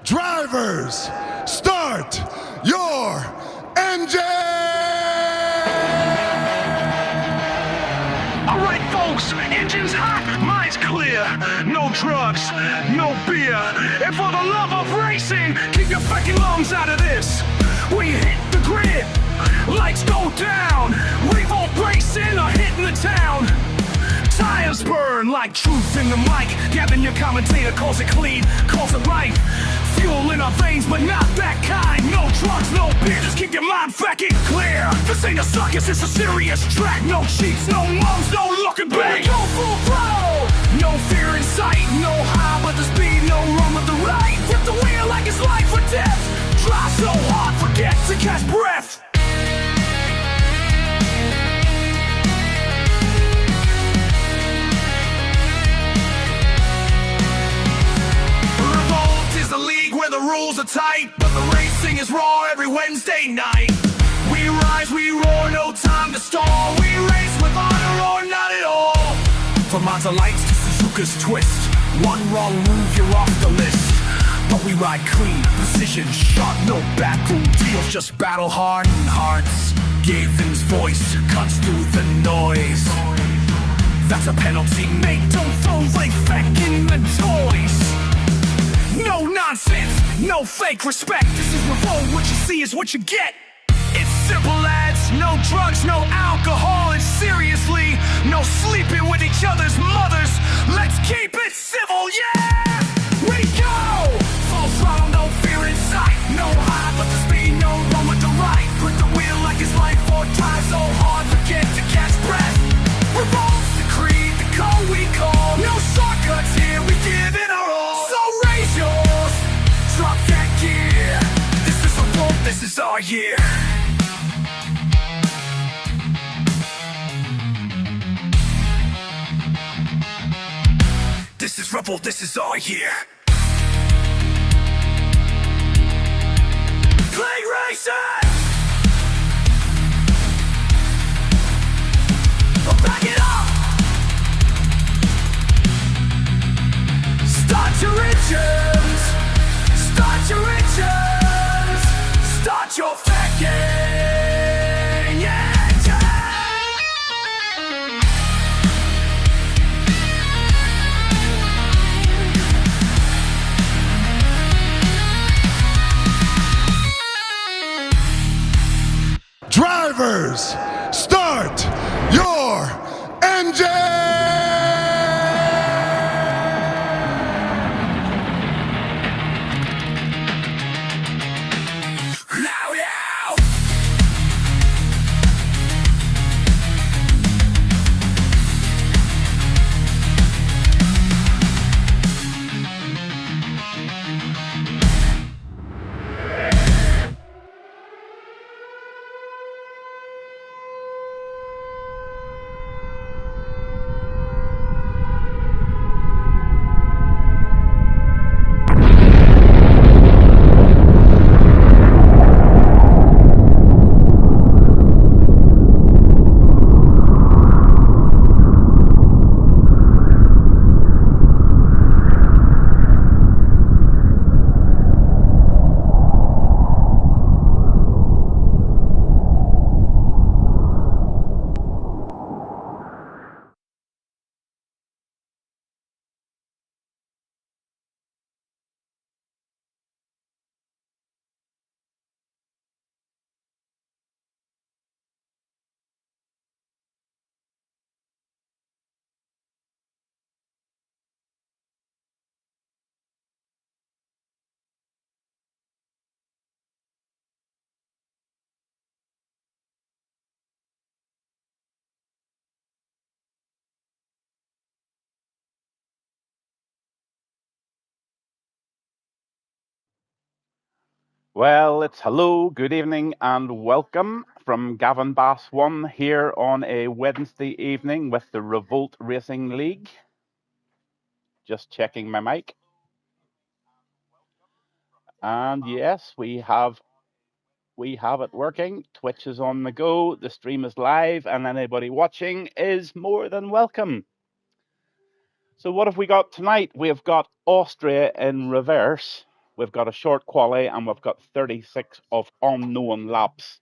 Drivers, start your engine! All right, folks, engine's hot, mine's clear. No drugs, no beer. And for the love of racing, keep your fucking lungs out of this. When you hit the grid, lights go down. Revolt racing are hitting the town. Tires burn like truth in the mic. Gavin, your commentator, calls it clean, calls it right. Fuel in our veins, but not that kind. No drugs, no beer, just keep your mind fucking clear. This ain't a circus, it's a serious track. No cheats, no mums, no looking back. Go full throttle, no fear in sight. No high but the speed, no run with the right. Grip the wheel like it's life or death. Drive so hard, forget to catch breath. The league where the rules are tight, but the racing is raw every Wednesday night. We rise, we roar, no time to stall. We race with honor or not at all. From Monza Lights to Suzuka's twist, one wrong move, you're off the list. But we ride clean, precision sharp, no backroom deals, just battle hardened hearts. Gavin's voice cuts through the noise. That's a penalty, mate, don't throw like fucking the toys. No nonsense, no fake respect. This is Revolt, what you see is what you get. It's simple, lads, no drugs, no alcohol. And seriously, no sleeping with each other's mothers. Let's keep it civil, yeah! We go! Full throttle, no fear in sight. No high but the speed, no run with the right. Grip the wheel like it's life or time. So hard, forget to catch breath. Revolt's the creed, the code we call. No shortcuts here, we give it our all. So raise yours, drop that gear. This is Revolt, this is our year. This is Revolt, this is our year. Play racing! Back it up! Start your engines! Start your engines! Start your fucking engine! Drivers, start your engine! Well, it's hello, good evening, and welcome from GAVINBASS1 here on a Wednesday evening with the Revolt Racing League. Just checking my mic. And yes, we have it working. Twitch is on the go, the stream is live, and anybody watching is more than welcome. So what have we got tonight? We have got Austria in reverse. We've got a short quali and we've got 36 of unknown laps.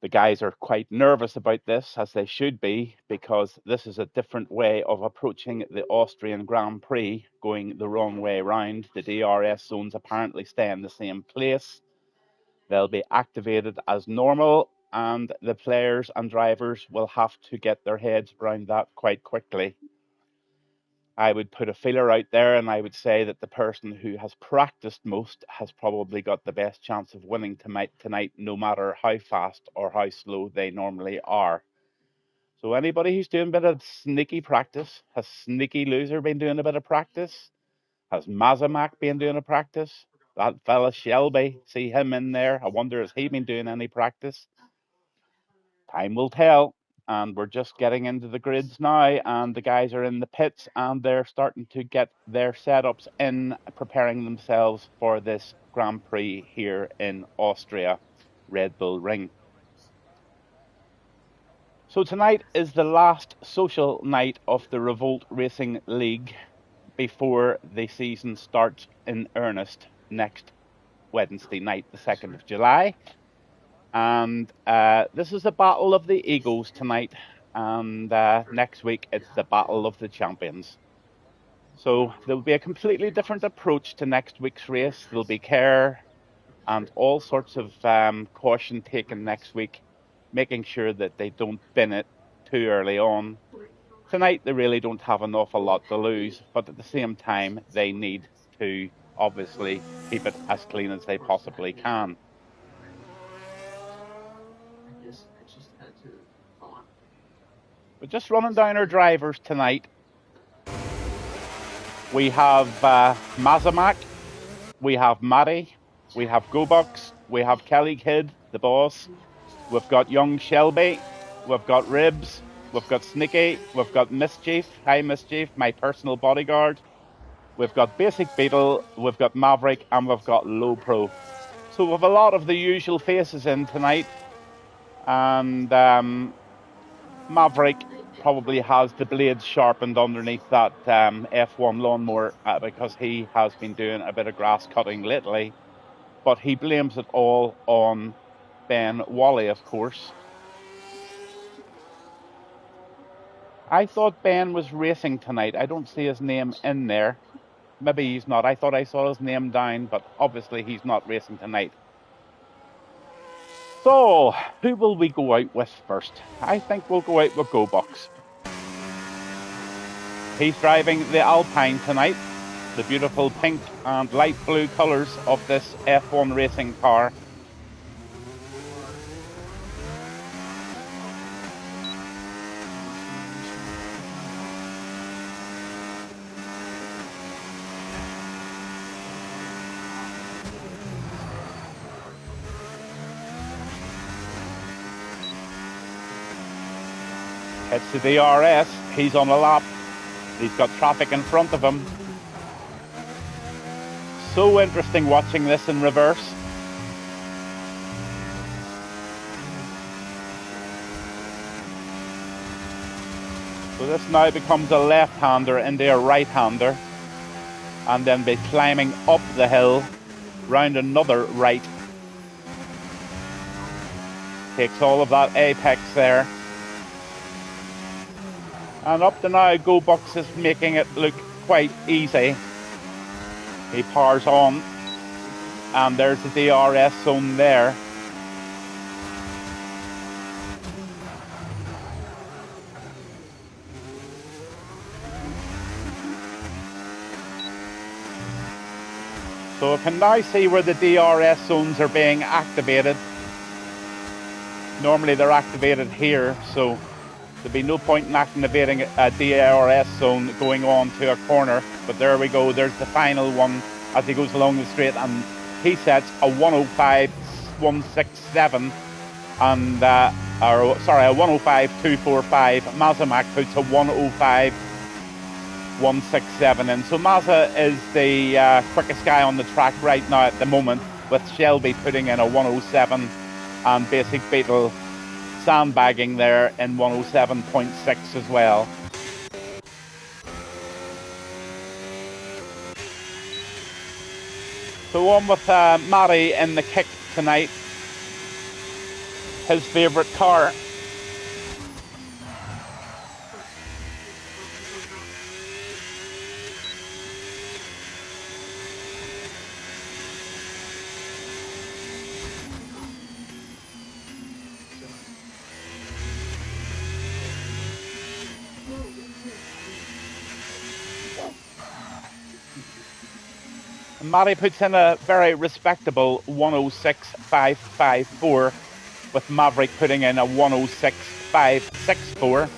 The guys are quite nervous about this, as they should be, because this is a different way of approaching the Austrian Grand Prix, going the wrong way round. The DRS zones apparently stay in the same place. They'll be activated as normal, and the players and drivers will have to get their heads around that quite quickly. I would put a feeler out there, and I would say that the person who has practiced most has probably got the best chance of winning tonight, no matter how fast or how slow they normally are. So anybody who's doing a bit of sneaky practice, has Sneaky Loser been doing a bit of practice? Has Mazamak been doing a practice? That fella Shelby, see him in there. I wonder, has he been doing any practice? Time will tell. And we're just getting into the grids now, and the guys are in the pits, and they're starting to get their setups in, preparing themselves for this Grand Prix here in Austria, Red Bull Ring. So tonight is the last social night of the Revolt Racing League before the season starts in earnest next Wednesday night, the 2nd of July. And this is the Battle of the Egos tonight. And next week, it's the Battle of the Champions. So there'll be a completely different approach to next week's race. There'll be care and all sorts of caution taken next week, making sure that they don't bin it too early on. Tonight, they really don't have an awful lot to lose, but at the same time, they need to obviously keep it as clean as they possibly can. We're just running down our drivers tonight. We have Mazamak, we have Matty, we have GoBox, we have Kelly Kidd, the boss. We've got young Shelby, we've got Ribs, we've got Sneaky, we've got Mischief, hi Mischief, my personal bodyguard. We've got Basic Beetle, we've got Maverick, and we've got Low Pro. So we have a lot of the usual faces in tonight. And Maverick probably has the blades sharpened underneath that F1 lawnmower because he has been doing a bit of grass cutting lately. But he blames it all on Ben Wally, of course. I thought Ben was racing tonight. I don't see his name in there. Maybe he's not. I thought I saw his name down, but obviously he's not racing tonight. So, who will we go out with first? I think we'll go out with GoBox. He's driving the Alpine tonight, the beautiful pink and light blue colours of this F1 racing car. It's the DRS, he's on a lap, he's got traffic in front of him. So interesting watching this in reverse. So this now becomes a left-hander into a right-hander, and then be climbing up the hill, round another right. Takes all of that apex there. And up to now, GoBox is making it look quite easy. He powers on, and there's the DRS zone there. So I can now see where the DRS zones are being activated. Normally they're activated here, so there'd be no point in activating a DRS zone going on to a corner. But there we go, there's the final one as he goes along the straight, and he sets a 105.167 and a 105.245. Mazamak puts a 105.167 in. So Mazza is the quickest guy on the track right now at the moment, with Shelby putting in a 107 and Basic Beetle sandbagging there in 107.6 as well. So on with Matty in the kick tonight. His favourite car. Matty puts in a very respectable 106.554, with Maverick putting in a 106.564.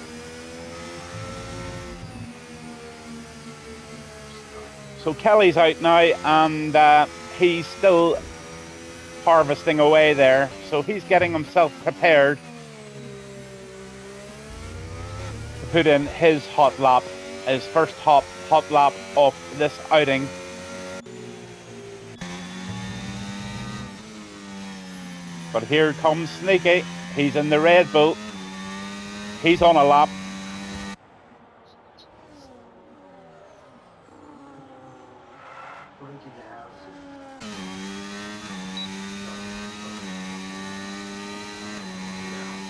So Kelly's out now, and he's still harvesting away there. So he's getting himself prepared to put in his hot lap, his first hot lap of this outing. But here comes Sneaky. He's in the Red Bull. He's on a lap.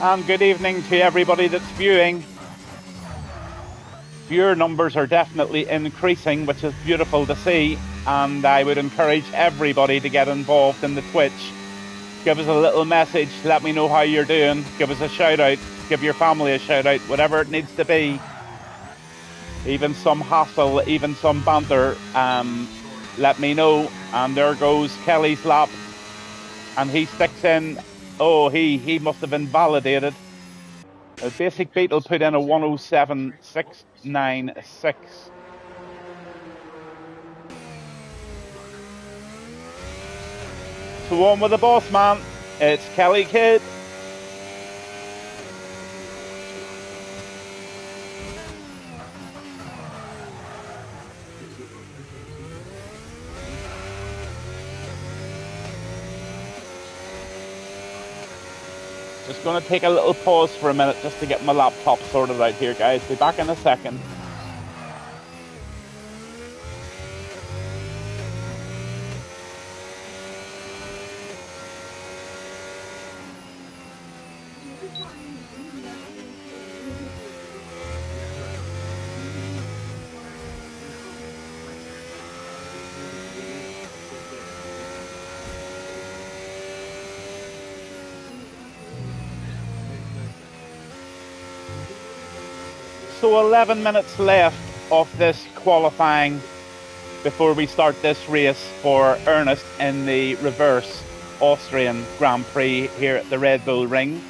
And good evening to everybody that's viewing. Viewer numbers are definitely increasing, which is beautiful to see. And I would encourage everybody to get involved in the Twitch. Give us a little message, let me know how you're doing. Give us a shout out, give your family a shout out, whatever it needs to be. Even some hassle, even some banter, let me know. And there goes Kelly's lap. And he sticks in, oh, he must have invalidated. A Basic Beetle put in a 107.696. So on with the boss man, it's Kelly Kidd. Just going to take a little pause for a minute just to get my laptop sorted out here, guys. Be back in a second. So 11 minutes left of this qualifying before we start this race for Ernest in the reverse Austrian Grand Prix here at the Red Bull Ring.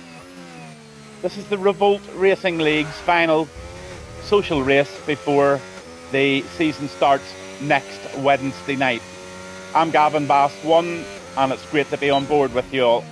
This is the Revolt Racing League's final social race before the season starts next Wednesday night. I'm GAVINBASS1, and it's great to be on board with you all.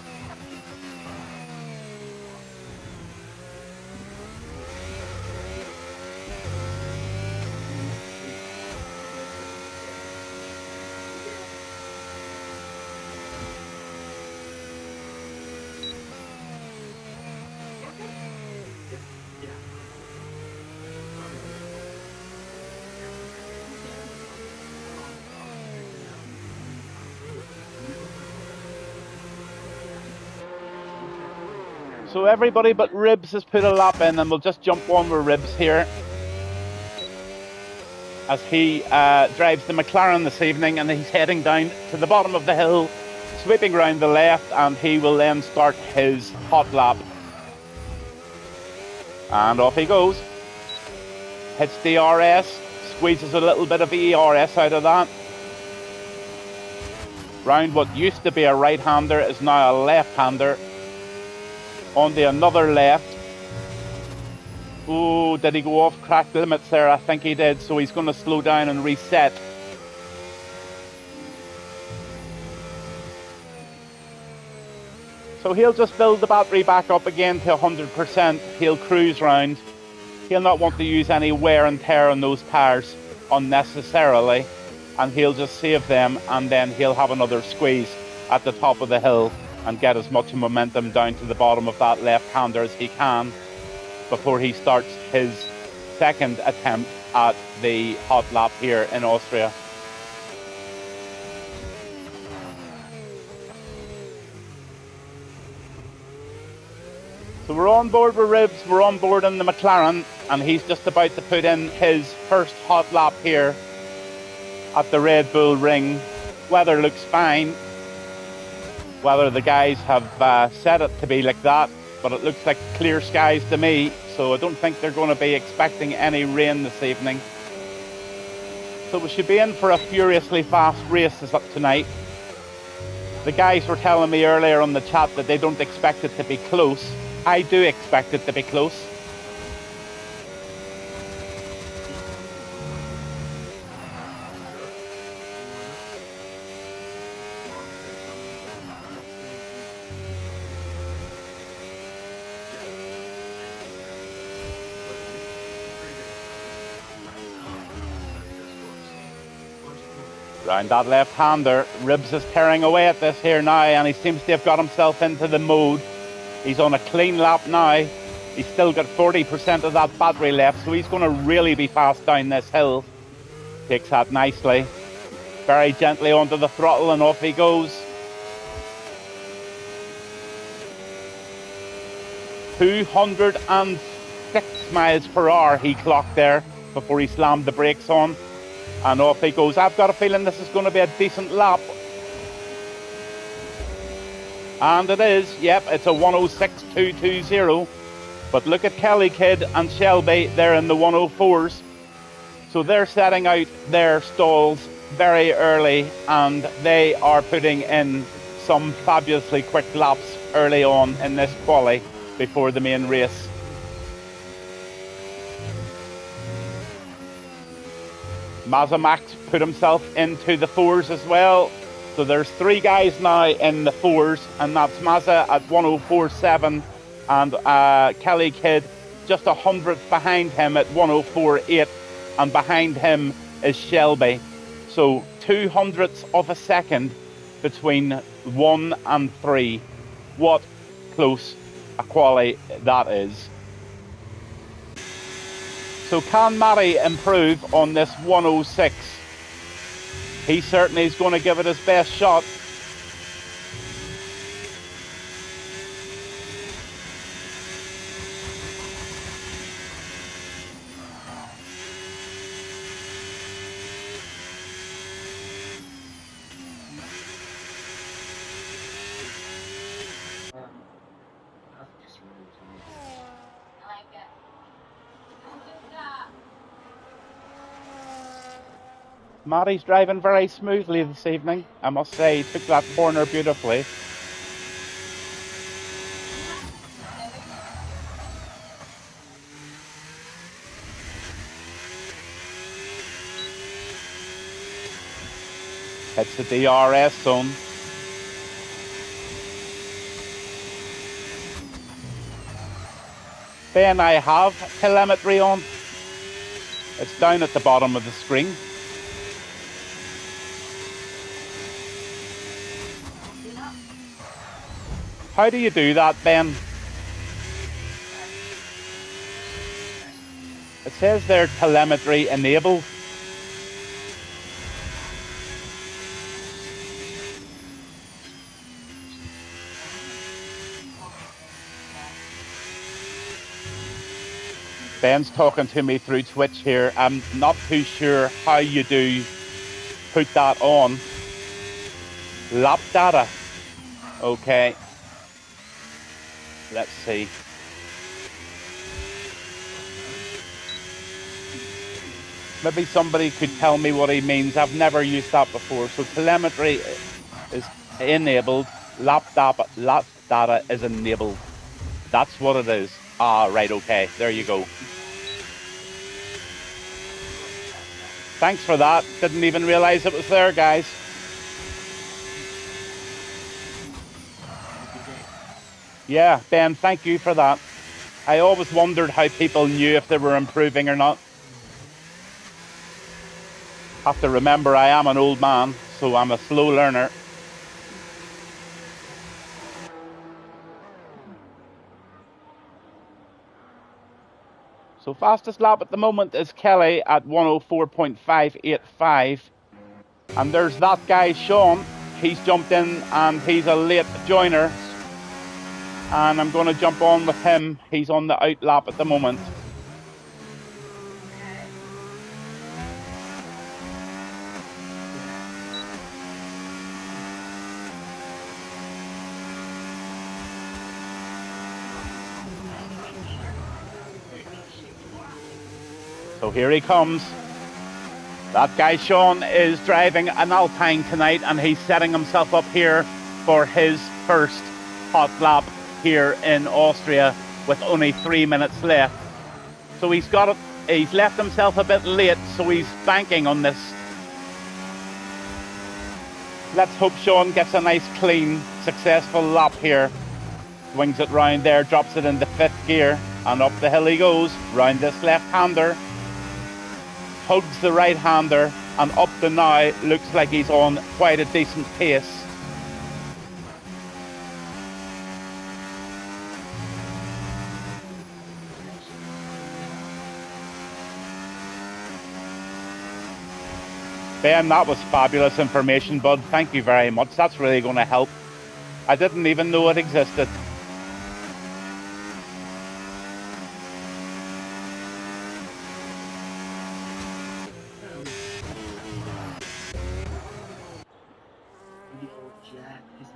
So everybody but Ribs has put a lap in, and we'll just jump on with Ribs here as he drives the McLaren this evening, and he's heading down to the bottom of the hill, sweeping round the left, and he will then start his hot lap. And off he goes. Hits DRS, squeezes a little bit of ERS out of that. Round what used to be a right-hander is now a left-hander. Onto another left. Oh, did he go off cracked limits there? I think he did, so he's going to slow down and reset. So he'll just build the battery back up again to 100%. He'll cruise round. He'll not want to use any wear and tear on those tyres unnecessarily, and he'll just save them, and then he'll have another squeeze at the top of the hill and get as much momentum down to the bottom of that left-hander as he can before he starts his second attempt at the hot lap here in Austria. So we're on board with Ribs, we're on board in the McLaren, and he's just about to put in his first hot lap here at the Red Bull Ring. Weather looks fine. Whether the guys have set it to be like that, but it looks like clear skies to me, so I don't think they're going to be expecting any rain this evening. So we should be in for a furiously fast race tonight. The guys were telling me earlier on the chat that they don't expect it to be close. I do expect it to be close. Round that left-hander, Ribs is tearing away at this here now, and he seems to have got himself into the mode. He's on a clean lap now. He's still got 40% of that battery left, so he's going to really be fast down this hill. Takes that nicely. Very gently onto the throttle, and off he goes. 206 miles per hour he clocked there before he slammed the brakes on. And off he goes. I've got a feeling this is going to be a decent lap. And it is. Yep, it's a 106.220. But look at Kelly Kidd and Shelby. They're in the 104s. So they're setting out their stalls very early. And they are putting in some fabulously quick laps early on in this quali before the main race. Mazamax put himself into the 4s as well. So there's 3 guys now in the 4s, and that's Mazza at 104.7 and Kelly Kidd just 100th behind him at 104.8, and behind him is Shelby. So 200ths of a second between 1 and 3. What close a quali that is. So can Matty improve on this 106? He certainly is going to give it his best shot. Matty's driving very smoothly this evening. I must say, he took that corner beautifully. Hits the DRS zone. Ben, I have telemetry on. It's down at the bottom of the screen. How do you do that, Ben? It says there telemetry enabled. Ben's talking to me through Twitch here. I'm not too sure how you do put that on. Lap data. Okay. Let's see. Maybe somebody could tell me what he means. I've never used that before. So telemetry is enabled. Lap data is enabled. That's what it is. Ah, right, okay. There you go. Thanks for that. Didn't even realize it was there, guys. Yeah, Ben, thank you for that. I always wondered how people knew if they were improving or not. Have to remember I am an old man, so I'm a slow learner. So fastest lap at the moment is Kelly at 104.585. And there's that guy, Sean. He's jumped in and he's a late joiner. and I'm going to jump on with him. He's on the out lap at the moment. So here he comes. That guy Sean is driving an Alpine tonight, and he's setting himself up here for his first hot lap here in Austria with only 3 minutes left. So he's got it. He's left himself a bit late, so he's banking on this. Let's hope Sean gets a nice, clean, successful lap here. Swings it round there, drops it into 5th gear, and up the hill he goes, round this left-hander. Hugs the right-hander, and up the now, looks like he's on quite a decent pace. Ben, that was fabulous information, bud. Thank you very much. That's really going to help. I didn't even know it existed.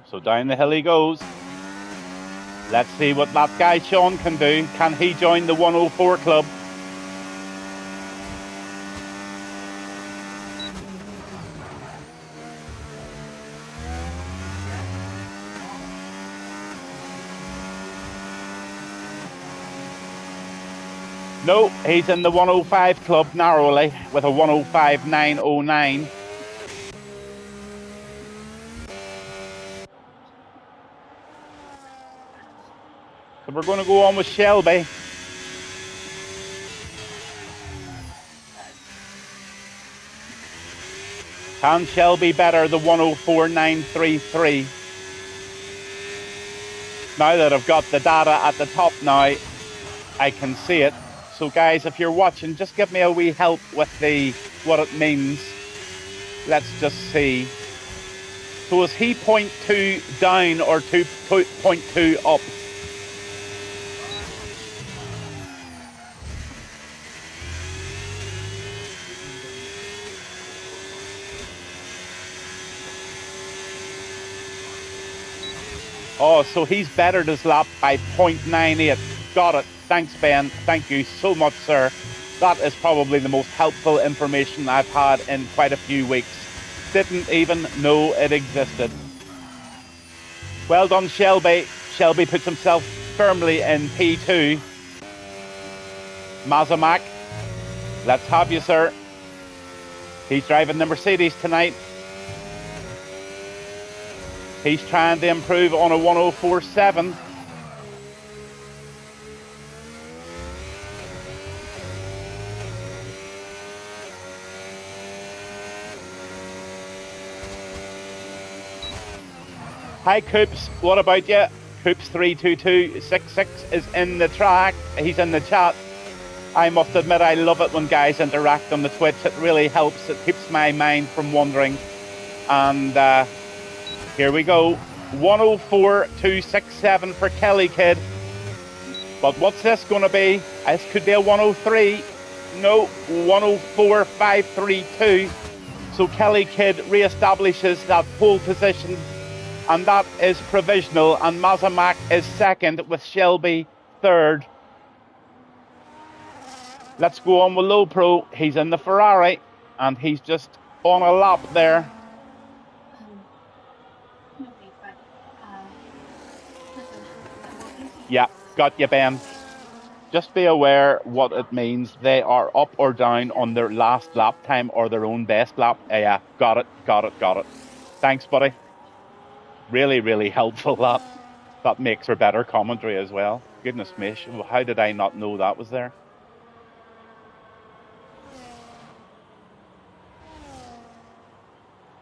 So down the hill he goes. Let's see what that guy Sean can do. Can he join the 104 club? No, he's in the 105 club narrowly with a 105.909. So we're going to go on with Shelby. Can Shelby better the 104.933? Now that I've got the data at the top now, I can see it. So guys, if you're watching, just give me a wee help with what it means. Let's just see. So is he 0.2 down or 0.2 up? Oh, so he's bettered his lap by 0.98. Got it. Thanks, Ben. Thank you so much, sir. That is probably the most helpful information I've had in quite a few weeks. Didn't even know it existed. Well done, Shelby. Shelby puts himself firmly in P2. Mazamak, let's have you, sir. He's driving the Mercedes tonight. He's trying to improve on a 104.7. Hi Coops, what about you? Coops32266 is in the track. He's in the chat. I must admit I love it when guys interact on the Twitch. It really helps. It keeps my mind from wandering. And here we go. 104.267 for Kelly Kid. But what's this going to be? This could be a 103. No, 104.532. So Kelly Kid re-establishes that pole position. And that is provisional. And Mazamak is second with Shelby third. Let's go on with Low Pro. He's in the Ferrari. And he's just on a lap there. Yeah, got you, Ben. Just be aware what it means. They are up or down on their last lap time or their own best lap. Yeah, got it. Thanks, buddy. Really, really helpful. That makes for better commentary as well. Goodness me, how did I not know that was there?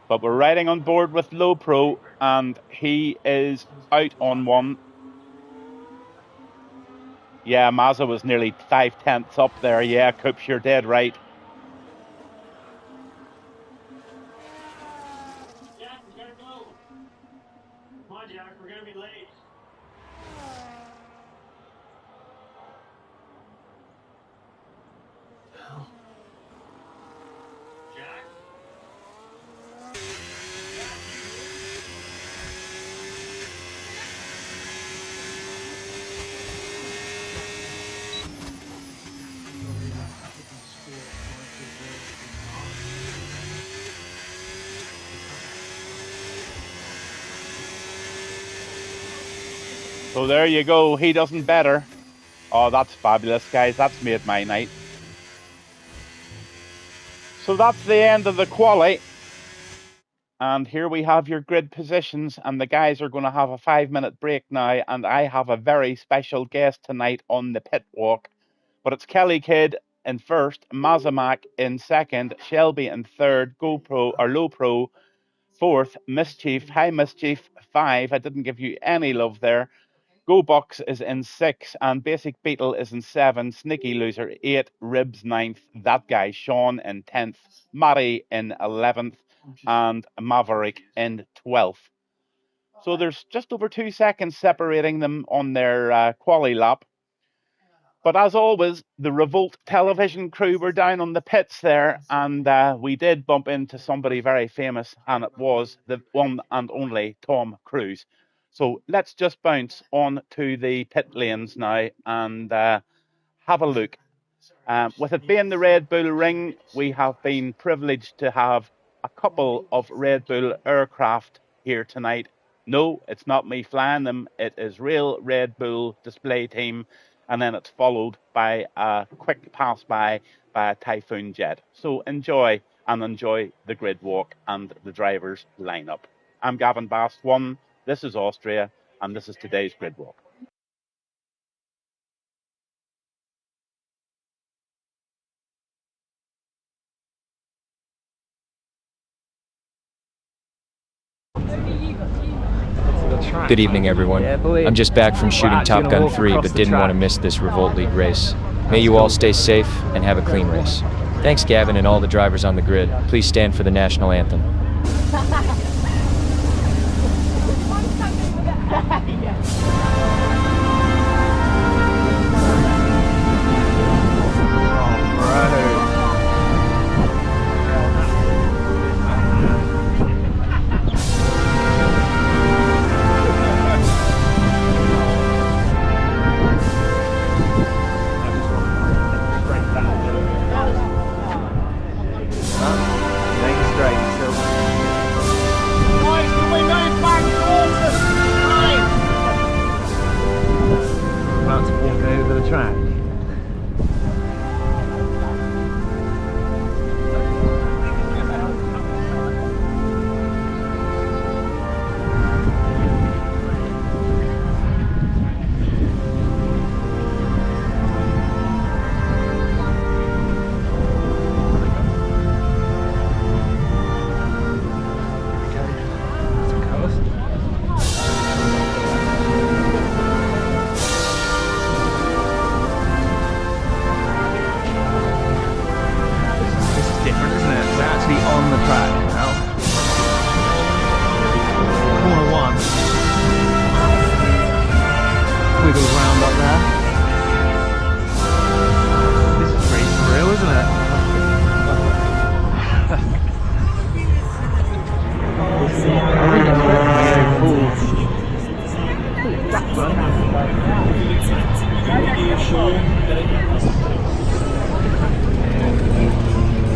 But we're riding on board with Low Pro, and he is out on one. Yeah, Mazza was nearly 5/10 up there. Yeah, Coops, you're dead right. Jack, we gotta go. Come on, Jack, we're gonna be late. So there you go. He doesn't better. Oh, that's fabulous, guys. That's made my night. So that's the end of the quali. And here we have your grid positions, and the guys are going to have a 5-minute break now, and I have a very special guest tonight on the pit walk. But it's Kelly Kidd in first, Mazamak in second, Shelby in third, GoPro or Low Pro fourth, Mischief, High Mischief 5. I didn't give you any love there. Go Box is in 6, and Basic Beetle is in 7, Sneaky Loser 8, Ribs 9th, that guy Sean in 10th, Matty in 11th, and Maverick in 12th. So there's just over 2 seconds separating them on their quali lap. But as always, the Revolt television crew were down on the pits there, and we did bump into somebody very famous, and it was the one and only Tom Cruise. So let's just bounce on to the pit lanes now and have a look. With it being the Red Bull Ring, we have been privileged to have a couple of Red Bull aircraft here tonight. No, it's not me flying them. It is real Red Bull display team. And then it's followed by a quick pass by a Typhoon jet. So enjoy the grid walk and the drivers lineup. I'm GAVINBASS1. This is Austria, and this is today's grid walk. Good evening, everyone. I'm just back from shooting Top Gun 3, but didn't want to miss this Revolt League race. May you all stay safe and have a clean race. Thanks, Gavin, and all the drivers on the grid. Please stand for the national anthem.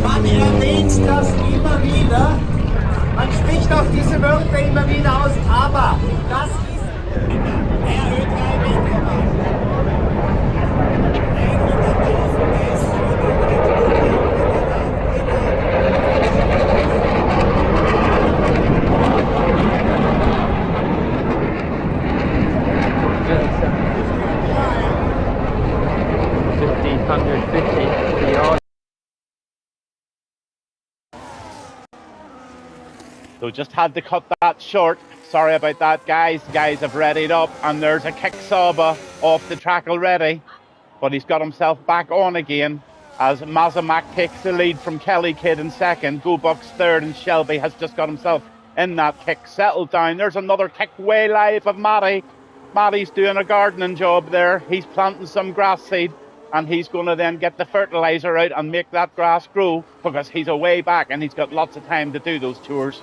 Man erwähnt das immer wieder. Man spricht auch diese Wörter immer wieder aus, aber das ist erhöht So just had to cut that short. Sorry about that, guys. Guys have readied up, and there's a kick Saba off the track already. But he's got himself back on again as Mazamak takes the lead from Kelly Kidd in second. GoBucks third, and Shelby has just got himself in that kick. Settled down. There's another kick way live of Matty. Matty's doing a gardening job there. He's planting some grass seed. and he's going to then get the fertilizer out and make that grass grow, because he's away back and he's got lots of time to do those chores.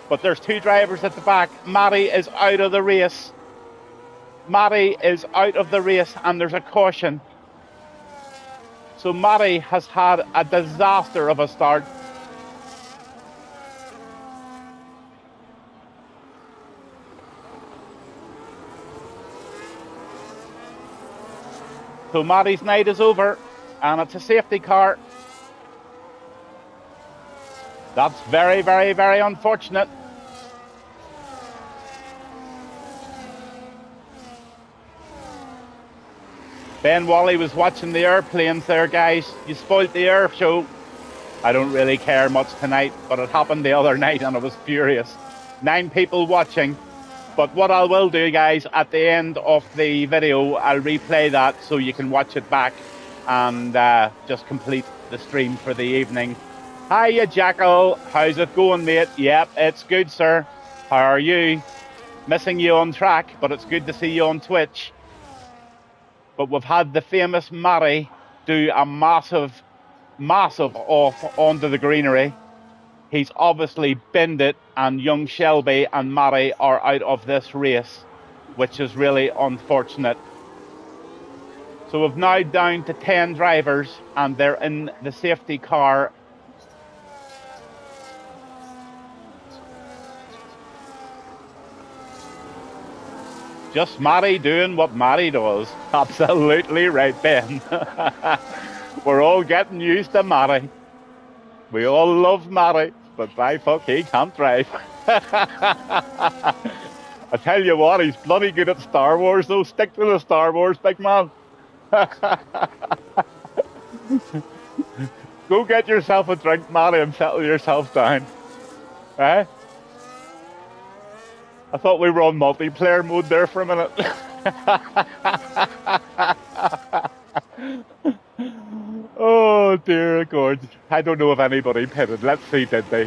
But there's 2 drivers at the back. Matty is out of the race. Matty is out of the race, and there's a caution. So Matty has had a disaster of a start. So Matty's night is over, and it's a safety car. That's very, very, very unfortunate. Ben Wally was watching the airplanes there, guys. You spoilt the air show. I don't really care much tonight, but it happened the other night and I was furious. 9 people watching. But what I will do, guys, at the end of the video, I'll replay that so you can watch it back and just complete the stream for the evening. Hiya, Jackal. How's it going, mate? Yep, it's good, sir. How are you? Missing you on track, but it's good to see you on Twitch. But we've had the famous Matty do a massive off onto the greenery. He's obviously binned it, and young Shelby and Matty are out of this race, which is really unfortunate. So we've now down to 10 drivers, and they're in the safety car. Just Matty doing what Matty does. Absolutely right, Ben. We're all getting used to Matty. We all love Matty, but by fuck, he can't drive. I tell you what, he's bloody good at Star Wars, though. Stick to the Star Wars, big man. Go get yourself a drink, Matty, and settle yourself down. Eh? I thought we were on multiplayer mode there for a minute. Oh dear God. I don't know if anybody pitted. Let's see, did they?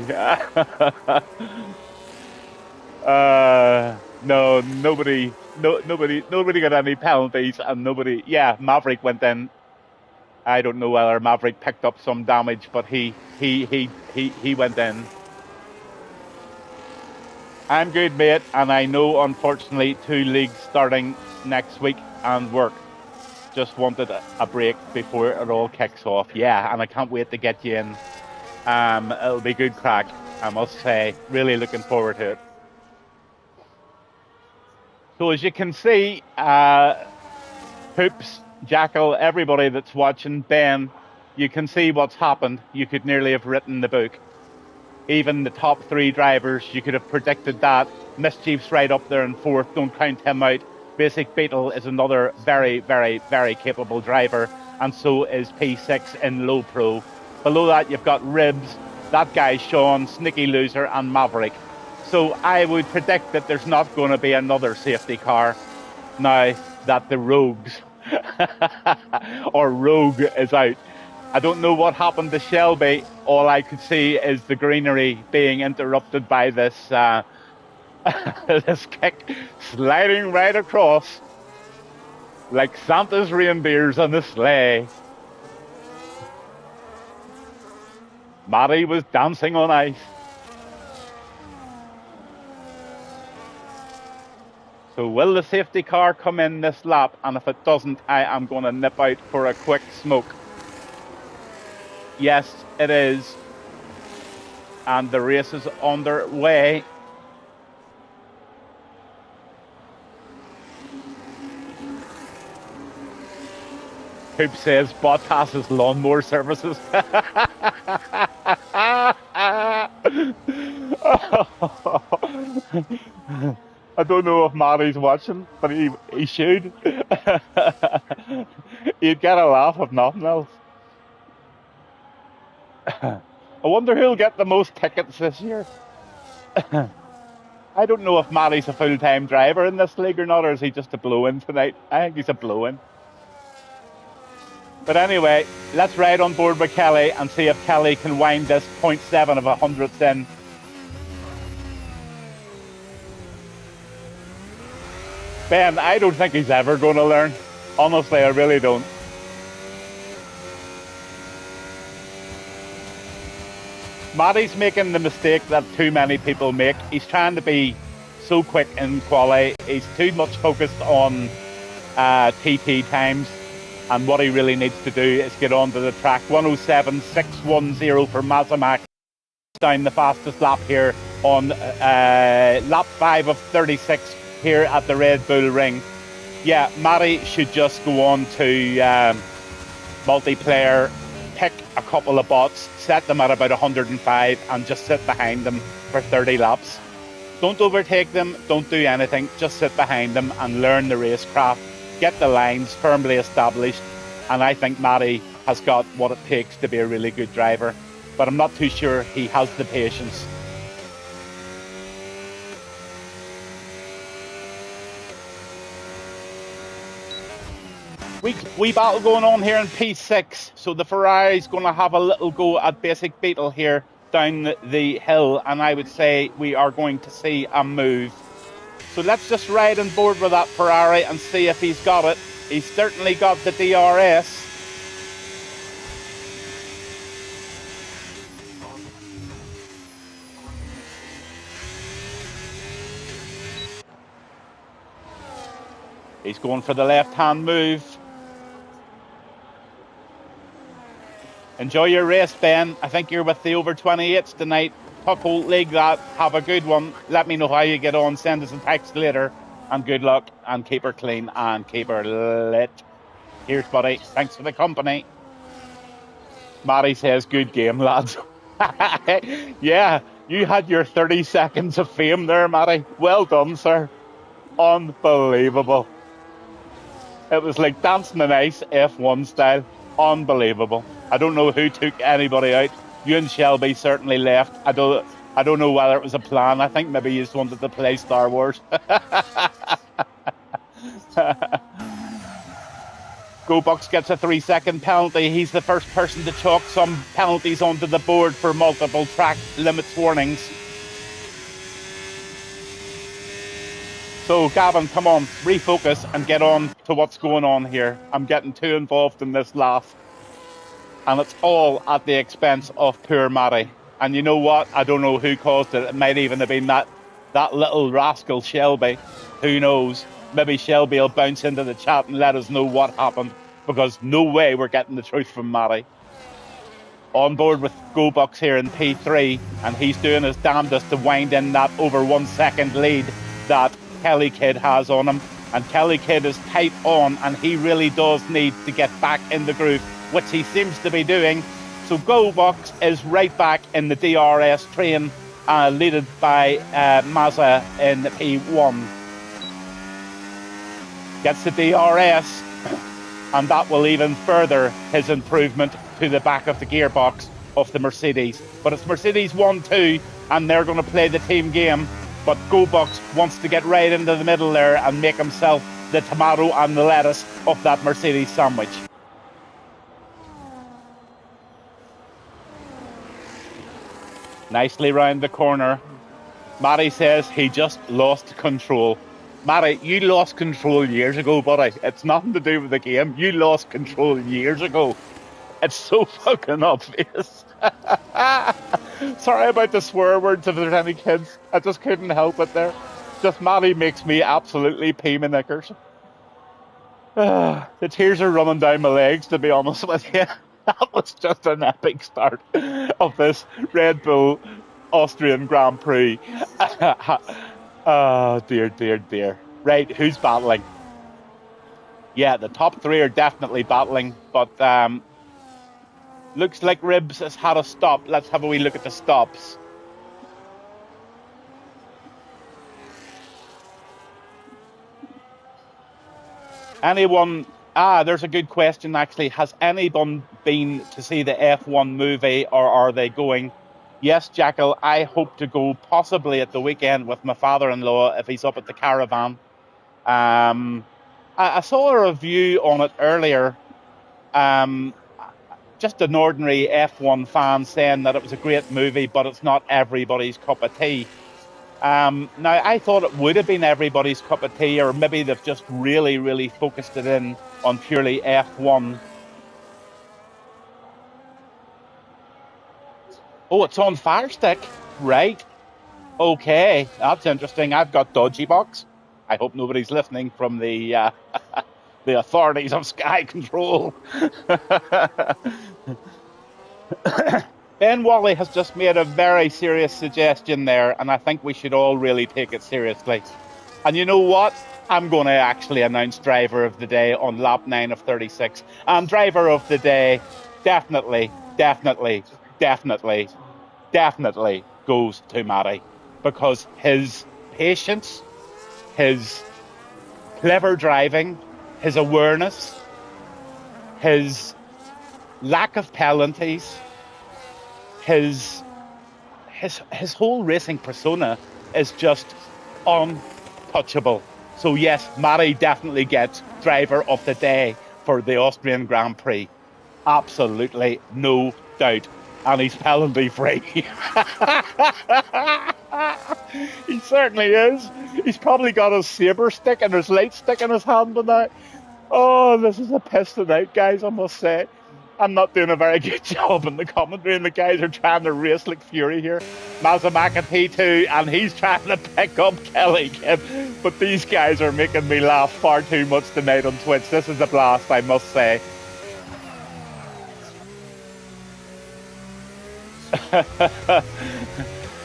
No, nobody got any penalties, and nobody. Yeah, Maverick went in. I don't know whether Maverick picked up some damage, but he went in. I'm good, mate, and I know, unfortunately, 2 leagues starting next week and work. Just wanted a break before it all kicks off. Yeah, and I can't wait to get you in. It'll be good crack, I must say. Really looking forward to it. So as you can see, Hoops, Jackal, everybody that's watching, Ben, you can see what's happened. You could nearly have written the book. Even the top 3 drivers, you could have predicted that. Mischief's right up there in 4th, don't count him out. Basic Beetle is another very, very, very capable driver, and so is P6 in Low Pro. Below that, you've got Ribs, that guy Sean, Sneaky Loser, and Maverick. So I would predict that there's not going to be another safety car now that the Rogues, or Rogue is out. I don't know what happened to Shelby. All I could see is the greenery being interrupted by this this kick sliding right across like Santa's reindeers on the sleigh. Matty was dancing on ice. So will the safety car come in this lap? And if it doesn't, I am going to nip out for a quick smoke. Yes, it is. And the race is underway. Hoop says Bottas's lawnmower services. I don't know if Matty's watching, but he should. He'd get a laugh if nothing else. I wonder who'll get the most tickets this year. I don't know if Matty's a full-time driver in this league or not, or is he just a blow-in tonight? I think he's a blow-in. But anyway, let's ride on board with Kelly and see if Kelly can wind this 0.7 of a hundredths in. Ben, I don't think he's ever going to learn. Honestly, I really don't. Matty's making the mistake that too many people make. He's trying to be so quick in quali. He's too much focused on TT times, and what he really needs to do is get onto the track. 107.610 for Mazamak. Down the fastest lap here on lap 5 of 36 here at the Red Bull Ring. Yeah, Matty should just go on to multiplayer, pick a couple of bots, set them at about 105 and just sit behind them for 30 laps. Don't overtake them, don't do anything, just sit behind them and learn the racecraft, get the lines firmly established, and I think Matty has got what it takes to be a really good driver, but I'm not too sure he has the patience. We battle going on here in P6, so the Ferrari's going to have a little go at Basic Beetle here down the hill, and I would say we are going to see a move. So let's just ride on board with that Ferrari and see if he's got it. He's certainly got the DRS. He's going for the left-hand move. Enjoy your race, Ben. I think you're with the over 28s tonight. Tuckholt League that. Have a good one. Let me know how you get on. Send us a text later. And good luck. And keep her clean and keep her lit. Here's buddy. Thanks for the company. Matty says, good game, lads. Yeah, you had your 30 seconds of fame there, Matty. Well done, sir. Unbelievable. It was like dancing on ice, F1 style. Unbelievable. I don't know who took anybody out. You and Shelby certainly left. I don't know whether it was a plan. I think maybe you just wanted to play Star Wars. GoBucks gets a 3-second penalty. He's the first person to chalk some penalties onto the board for multiple track limits warnings. So, Gavin, come on, refocus and get on to what's going on here. I'm getting too involved in this laugh. And it's all at the expense of poor Matty. And you know what? I don't know who caused it. It might even have been that little rascal Shelby. Who knows? Maybe Shelby will bounce into the chat and let us know what happened, because no way we're getting the truth from Matty. On board with GoBucks here in P3, and he's doing his damnedest to wind in that over 1 second lead that Kelly Kidd has on him. And Kelly Kidd is tight on, and he really does need to get back in the groove, which he seems to be doing. So GoBucks is right back in the DRS train, led by Mazza in P1. Gets the DRS, and that will even further his improvement to the back of the gearbox of the Mercedes. But it's Mercedes 1-2, and they're going to play the team game. But GoBucks wants to get right into the middle there and make himself the tomato and the lettuce of that Mercedes sandwich. Nicely round the corner. Matty says he just lost control. Matty, you lost control years ago, buddy. It's nothing to do with the game. You lost control years ago. It's so fucking obvious. Sorry about the swear words if there's any kids. I just couldn't help it there. Just Matty makes me absolutely pee my knickers. The tears are running down my legs, to be honest with you. That was just an epic start of this Red Bull Austrian Grand Prix. Oh, dear, dear, dear. Right, who's battling? Yeah, the top three are definitely battling, but looks like Ribs has had a stop. Let's have a wee look at the stops. Anyone... there's a good question, actually. Has anyone been to see the F1 movie, or are they going? Yes, Jackal, I hope to go possibly at the weekend with my father-in-law if he's up at the Caravan. I saw a review on it earlier. Just an ordinary F1 fan saying that it was a great movie, but it's not everybody's cup of tea. Now, I thought it would have been everybody's cup of tea, or maybe they've just really, really focused it in on purely F1. Oh, it's on Fire Stick. Right. Okay, that's interesting. I've got dodgy box. I hope nobody's listening from the the authorities of Sky Control. Ben Wally has just made a very serious suggestion there, and I think we should all really take it seriously. And you know what? I'm going to actually announce driver of the day on lap 9 of 36. And driver of the day definitely goes to Matty, because his patience, his clever driving, his awareness, his lack of penalties, his whole racing persona is just untouchable. So yes, Matty definitely gets driver of the day for the Austrian Grand Prix. Absolutely no doubt. And he's penalty free. He certainly is. He's probably got his saber stick and his light stick in his hand tonight. Oh, this is a piss tonight, guys, I must say. I'm not doing a very good job in the commentary, and the guys are trying to race like fury here. Mazamaka P2, and he's trying to pick up Kelly Kid. But these guys are making me laugh far too much tonight on Twitch. This is a blast, I must say.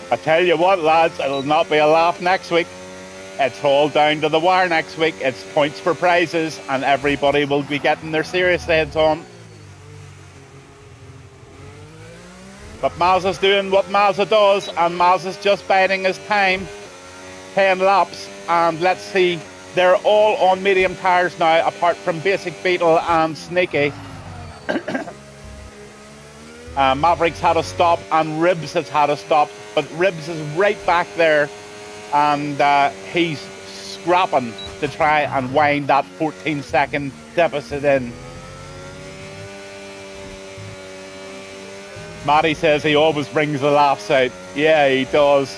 I tell you what, lads, it'll not be a laugh next week. It's all down to the wire next week. It's points for prizes, and everybody will be getting their serious heads on. But Mazza's doing what Mazza does, and Mazza's just biding his time. 10 laps, and let's see, they're all on medium tyres now, apart from Basic Beetle and Sneaky. Mavericks had a stop, and Ribs has had a stop, but Ribs is right back there, and he's scrapping to try and wind that 14-second deficit in. Matty says he always brings the laughs out. Yeah, he does.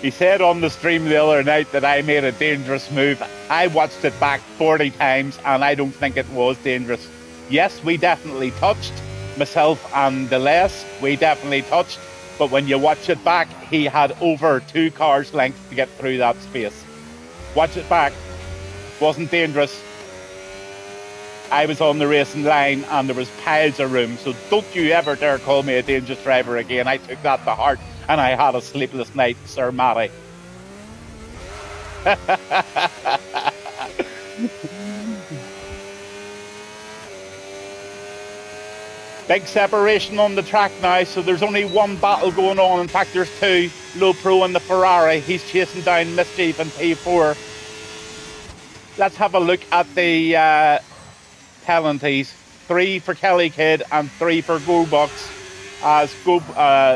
He said on the stream the other night that I made a dangerous move. I watched it back 40 times, and I don't think it was dangerous. Yes, we definitely touched. Myself and Deleuze, we definitely touched. But when you watch it back, he had over 2 cars' length to get through that space. Watch it back. Wasn't dangerous. I was on the racing line, and there was piles of room. So don't you ever dare call me a dangerous driver again. I took that to heart, and I had a sleepless night, Sir Matty. Big separation on the track now, so there's only one battle going on. In fact, there's 2. Low Pro and the Ferrari. He's chasing down Mischief and P4. Let's have a look at the penalties. 3 for Kelly Kid and 3 for Gobox, as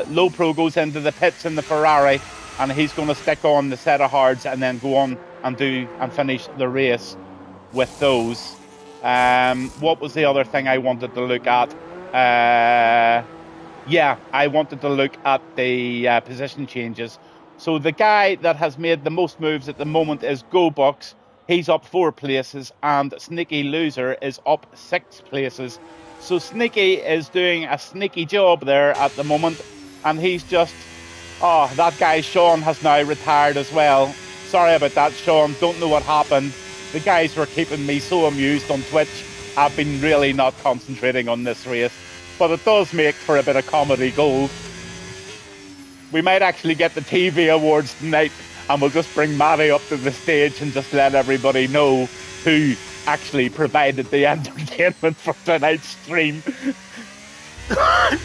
Low Pro goes into the pits in the Ferrari, and he's going to stick on the set of hards and then go on and finish the race with those. What was the other thing I wanted to look at? Yeah, I wanted to look at the position changes. So the guy that has made the most moves at the moment is Gobox. He's up 4 places, and Sneaky Loser is up 6 places. So Sneaky is doing a sneaky job there at the moment, and he's just... Oh, that guy Sean has now retired as well. Sorry about that, Sean. Don't know what happened. The guys were keeping me so amused on Twitch. I've been really not concentrating on this race, but it does make for a bit of comedy gold. We might actually get the TV awards tonight, and we'll just bring Matty up to the stage and just let everybody know who actually provided the entertainment for tonight's stream. I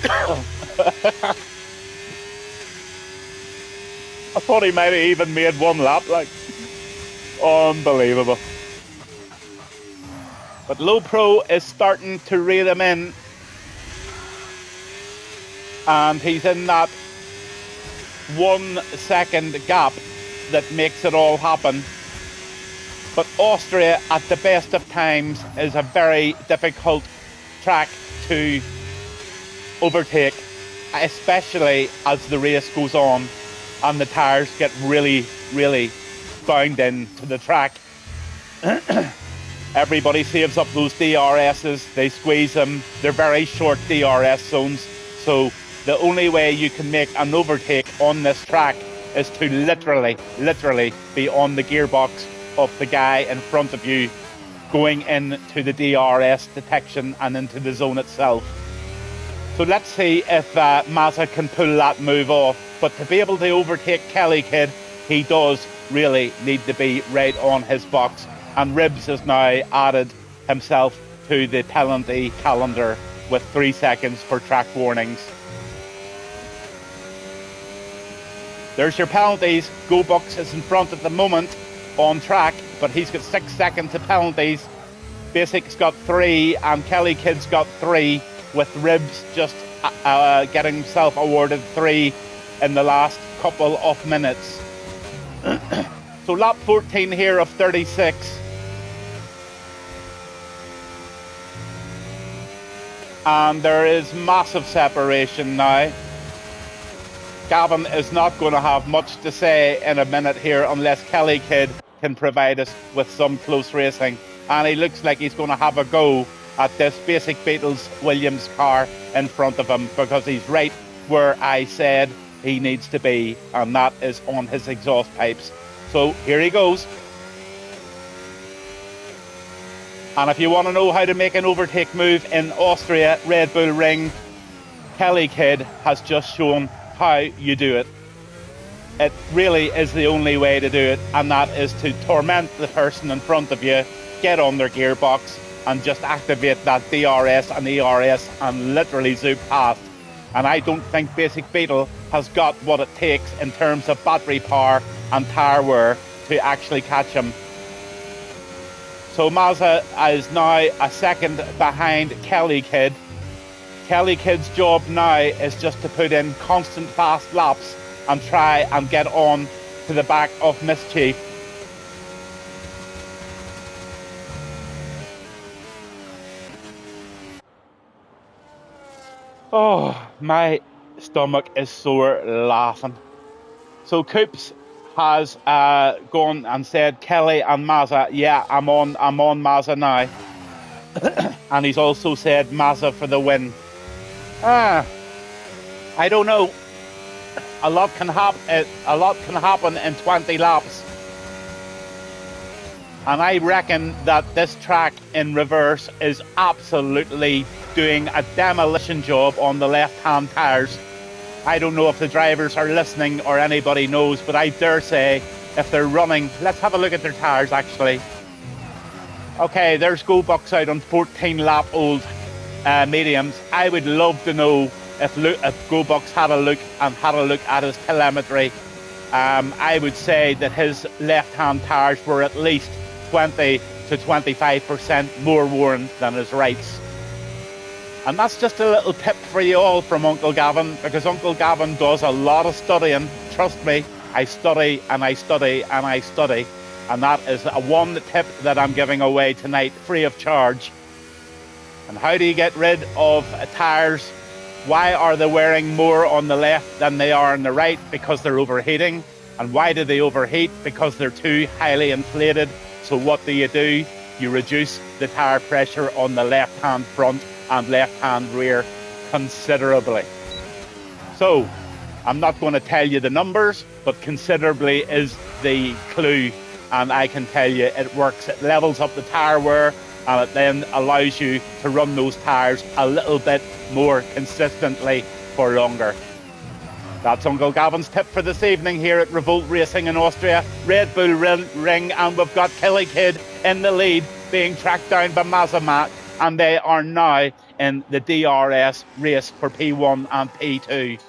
thought he might have even made 1 lap, like. Unbelievable. But Low Pro is starting to reel him in, and he's in that 1 second gap that makes it all happen. But Austria, at the best of times, is a very difficult track to overtake, especially as the race goes on and the tyres get really, really bound into the track. Everybody saves up those DRSs, they squeeze them. They're very short DRS zones, so the only way you can make an overtake on this track is to literally be on the gearbox of the guy in front of you, going into the DRS detection and into the zone itself. So let's see if Mazza can pull that move off. But to be able to overtake Kelly Kid, he does really need to be right on his box. And Ribs has now added himself to the penalty calendar with 3 seconds for track warnings. There's your penalties. GoBucks is in front at the moment on track, but he's got 6 seconds of penalties. Basic's got 3 and Kelly Kid's got 3, with Ribs just getting himself awarded 3 in the last couple of minutes. So lap 14 here of 36. And there is massive separation now. Gavin is not going to have much to say in a minute here unless Kelly Kid can provide us with some close racing. And he looks like he's going to have a go at this Basic Beatles Williams car in front of him, because he's right where I said he needs to be, and that is on his exhaust pipes. So here he goes. And if you want to know how to make an overtake move in Austria, Red Bull Ring, Kelly Kid has just shown how you do it. It really is the only way to do it, and that is to torment the person in front of you, get on their gearbox and just activate that DRS and ERS and literally zoom past. And I don't think Basic Beetle has got what it takes in terms of battery power and tyre wear to actually catch him. So Mazza is now a second behind Kelly Kid. Kelly Kid's job now is just to put in constant fast laps and try and get on to the back of Mischief. Oh, my stomach is sore laughing. So Coops has gone and said, Kelly and Mazza, yeah, I'm on Mazza now. And he's also said Mazza for the win. I don't know. A lot can happen in 20 laps. And I reckon that this track in reverse is absolutely doing a demolition job on the left-hand tyres. I don't know if the drivers are listening or anybody knows, but I dare say if they're running, let's have a look at their tyres actually. Okay, there's GoBucks out on 14-lap-old mediums. I would love to know if GoBucks had a look at his telemetry. I would say that his left-hand tyres were at least 20 to 25% more worn than his rights. And that's just a little tip for you all from Uncle Gavin, because Uncle Gavin does a lot of studying. Trust me, I study and I study and I study. And that is one tip that I'm giving away tonight, free of charge. And how do you get rid of tyres? Why are they wearing more on the left than they are on the right? Because they're overheating. And why do they overheat? Because they're too highly inflated. So what do? You reduce the tyre pressure on the left-hand front and left-hand rear considerably. So I'm not going to tell you the numbers, but considerably is the clue. And I can tell you it works. It levels up the tyre wear, and it then allows you to run those tyres a little bit more consistently for longer. That's Uncle Gavin's tip for this evening here at Revolt Racing in Austria, Red Bull Ring, and we've got Kelly Kid in the lead, being tracked down by Mazamak, and they are now in the DRS race for P1 and P2.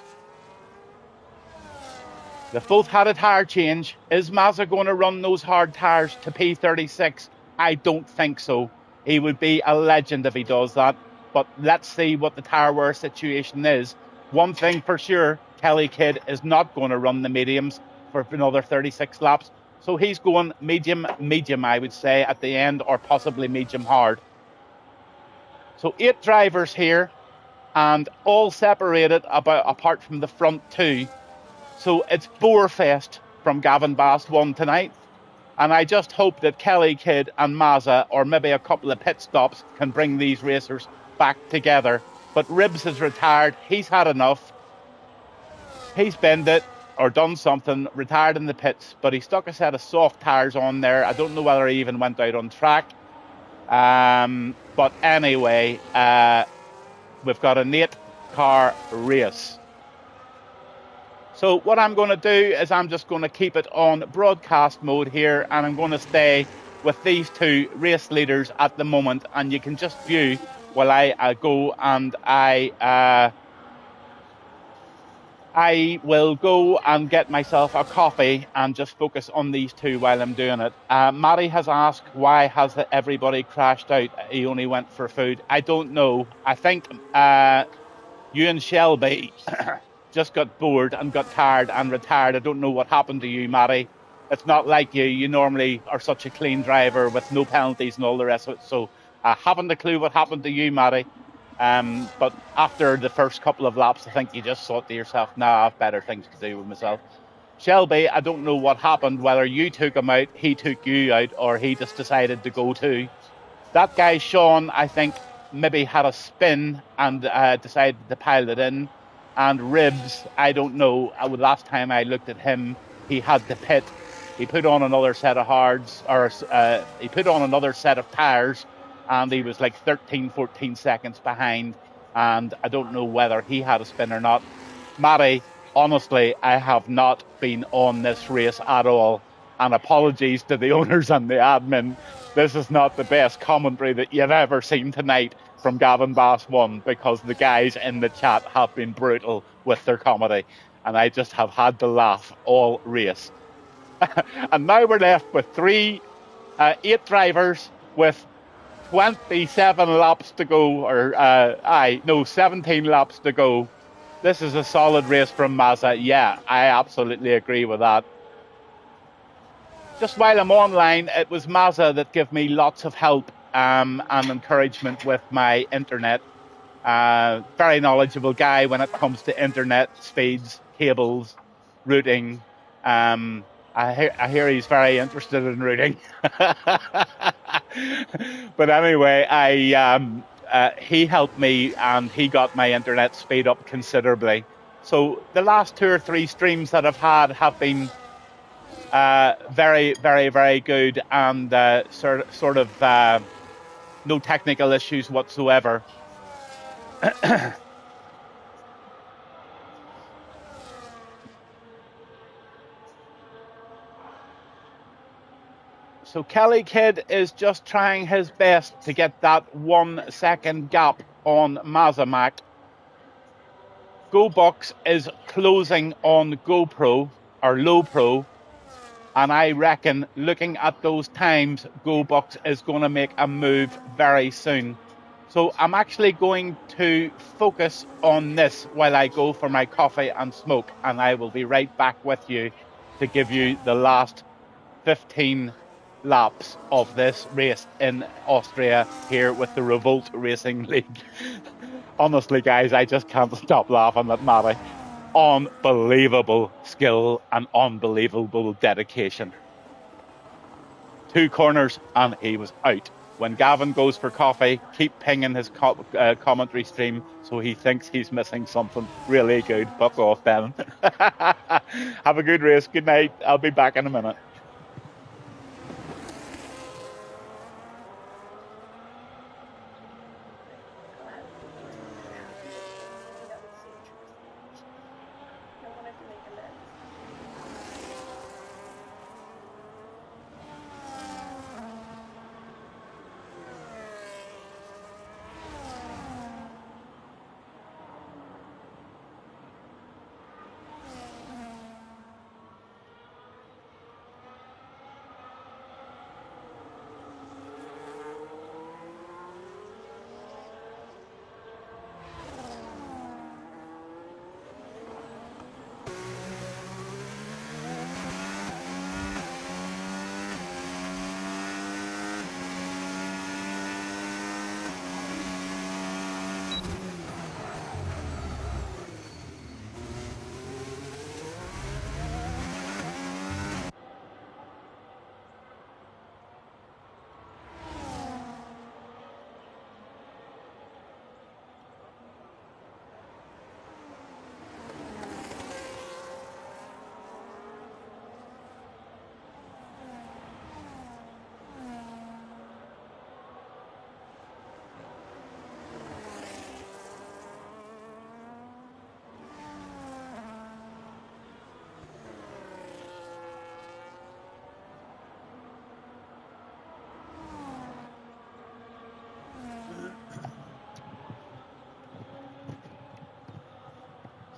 They've both had a tyre change. Is Mazza going to run those hard tyres to P36? I don't think so. He would be a legend if he does that. But let's see what the tyre wear situation is. One thing for sure, Kelly Kid is not going to run the mediums for another 36 laps. So he's going medium, I would say, at the end, or possibly medium hard. So 8 drivers here, and all separated apart from the front 2. So it's Boarfest from GAVINBASS1 tonight. And I just hope that Kelly Kidd and Mazza, or maybe a couple of pit stops, can bring these racers back together. But Ribs is retired. He's had enough. He's bended or done something, retired in the pits, but he stuck a set of soft tires on there. I don't know whether he even went out on track. But anyway, we've got an 8-car race. So what I'm going to do is I'm just going to keep it on broadcast mode here, and I'm going to stay with these two race leaders at the moment, and you can just view while I go, and I will go and get myself a coffee and just focus on these two while I'm doing it. Matty has asked, why has everybody crashed out? He only went for food. I don't know. I think you and Shelby just got bored and got tired and retired. I don't know what happened to you, Matty. It's not like you. You normally are such a clean driver with no penalties and all the rest of it. So I haven't a clue what happened to you, Matty. But after the first couple of laps, I think you just thought to yourself, nah, I have better things to do with myself. Shelby, I don't know what happened, whether you took him out, he took you out, or he just decided to go too. That guy, Sean, I think maybe had a spin and decided to pile it in. And Ribs, I don't know. Last time I looked at him, he had to pit. He put on another set of hards, or he put on another set of tires, and he was like 13, 14 seconds behind. And I don't know whether he had a spin or not. Matty, honestly, I have not been on this race at all. And apologies to the owners and the admin. This is not the best commentary that you've ever seen tonight from GAVINBASS1, because the guys in the chat have been brutal with their comedy, and I just have had to laugh all race. And now we're left with 8 drivers with 27 laps to go, or 17 laps to go. This is a solid race from Mazza. Yeah, I absolutely agree with that. Just while I'm online, it was Mazza that gave me lots of help and encouragement with my internet. Very knowledgeable guy when it comes to internet speeds, cables, routing. I hear he's very interested in routing. But anyway, he helped me and he got my internet speed up considerably. So the last 2 or 3 streams that I've had have been very, very, very good, and sort of no technical issues whatsoever. So Kelly Kidd is just trying his best to get that 1 second gap on Mazamak. GoBox is closing on GoPro or LowPro, and I reckon looking at those times, GoBox is going to make a move very soon. So I'm actually going to focus on this while I go for my coffee and smoke, and I will be right back with you to give you the last 15 laps of this race in Austria here with the Revolt Racing League. Honestly, guys, I just can't stop laughing at Matty. Unbelievable skill and unbelievable dedication. 2 corners and he was out. When Gavin goes for coffee, keep pinging his commentary stream so he thinks he's missing something really good. Fuck off, Ben. Have a good race. Good night. I'll be back in a minute.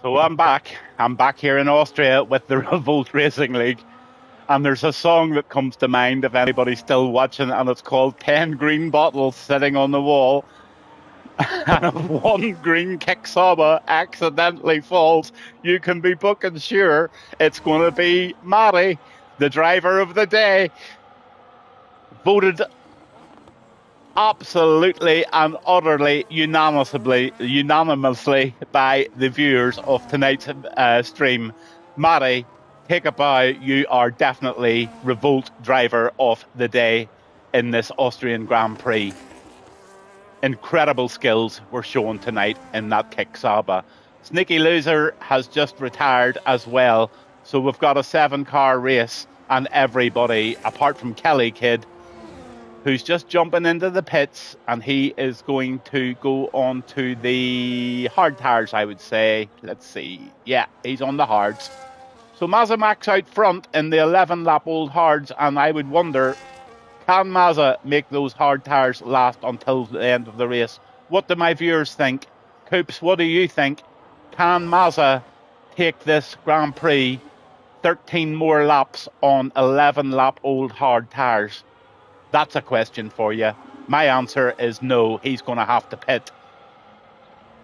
So I'm back. I'm back here in Austria with the Revolt Racing League. And there's a song that comes to mind if anybody's still watching, and it's called 10 Green Bottles Sitting on the Wall. And if one green kicksaba accidentally falls, you can be booking sure it's going to be Mari, the driver of the day. Voted absolutely and utterly unanimously by the viewers of tonight's stream. Mari, take a bow. You are definitely Revolt driver of the day in this Austrian Grand Prix. Incredible skills were shown tonight in that kicksaba. Sneaky Loser has just retired as well, so we've got a 7-car race, and everybody apart from Kelly Kidd, who's just jumping into the pits, and he is going to go on to the hard tires, I would say. Let's see. Yeah, he's on the hards. So Mazza Max out front in the 11-lap old hards, and I would wonder, can Mazza make those hard tires last until the end of the race? What do my viewers think? Coops, what do you think? Can Mazza take this Grand Prix 13 more laps on 11-lap old hard tires? That's a question for you. My answer is no, he's going to have to pit.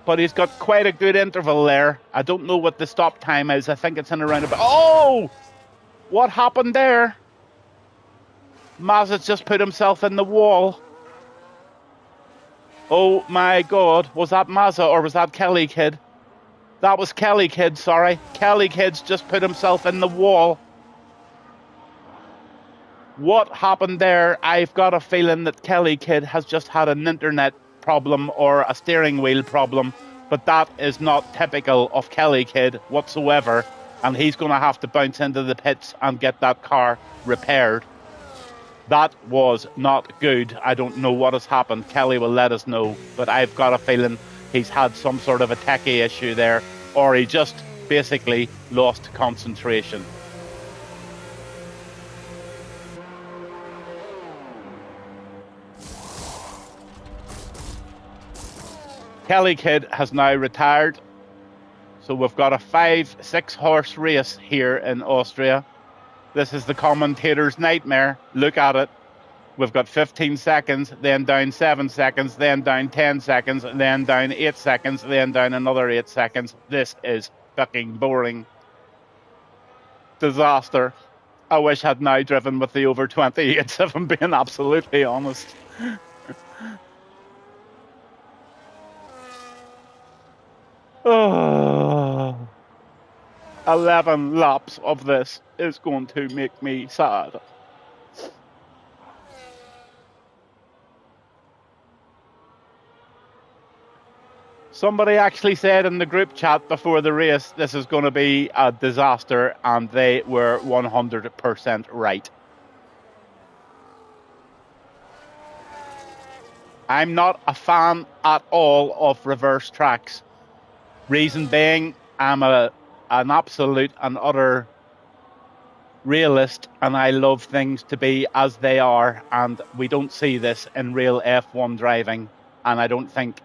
But he's got quite a good interval there. I don't know what the stop time is. I think it's in around about... Oh! What happened there? Mazza's just put himself in the wall. Oh my God. Was that Mazza or was that Kelly Kidd? That was Kelly Kidd, sorry. Kelly Kidd's just put himself in the wall. What happened there? I've got a feeling that Kelly Kidd has just had an internet problem or a steering wheel problem, but that is not typical of Kelly Kidd whatsoever, and he's going to have to bounce into the pits and get that car repaired. That was not good. I don't know what has happened. Kelly will let us know, but I've got a feeling he's had some sort of a techie issue there, or he just basically lost concentration. Kelly Kidd has now retired, so we've got a 5-6 horse race here in Austria. This is the commentator's nightmare. Look at it. We've got 15 seconds, then down 7 seconds, then down 10 seconds, then down 8 seconds, then down another 8 seconds. This is fucking boring. Disaster. I wish I'd now driven with the over 28s, if I'm being absolutely honest. Oh, 11 laps of this is going to make me sad. Somebody actually said in the group chat before the race, this is going to be a disaster, and they were 100% right. I'm not a fan at all of reverse tracks. Reason being, I'm an absolute and utter realist, and I love things to be as they are, and we don't see this in real F1 driving, and I don't think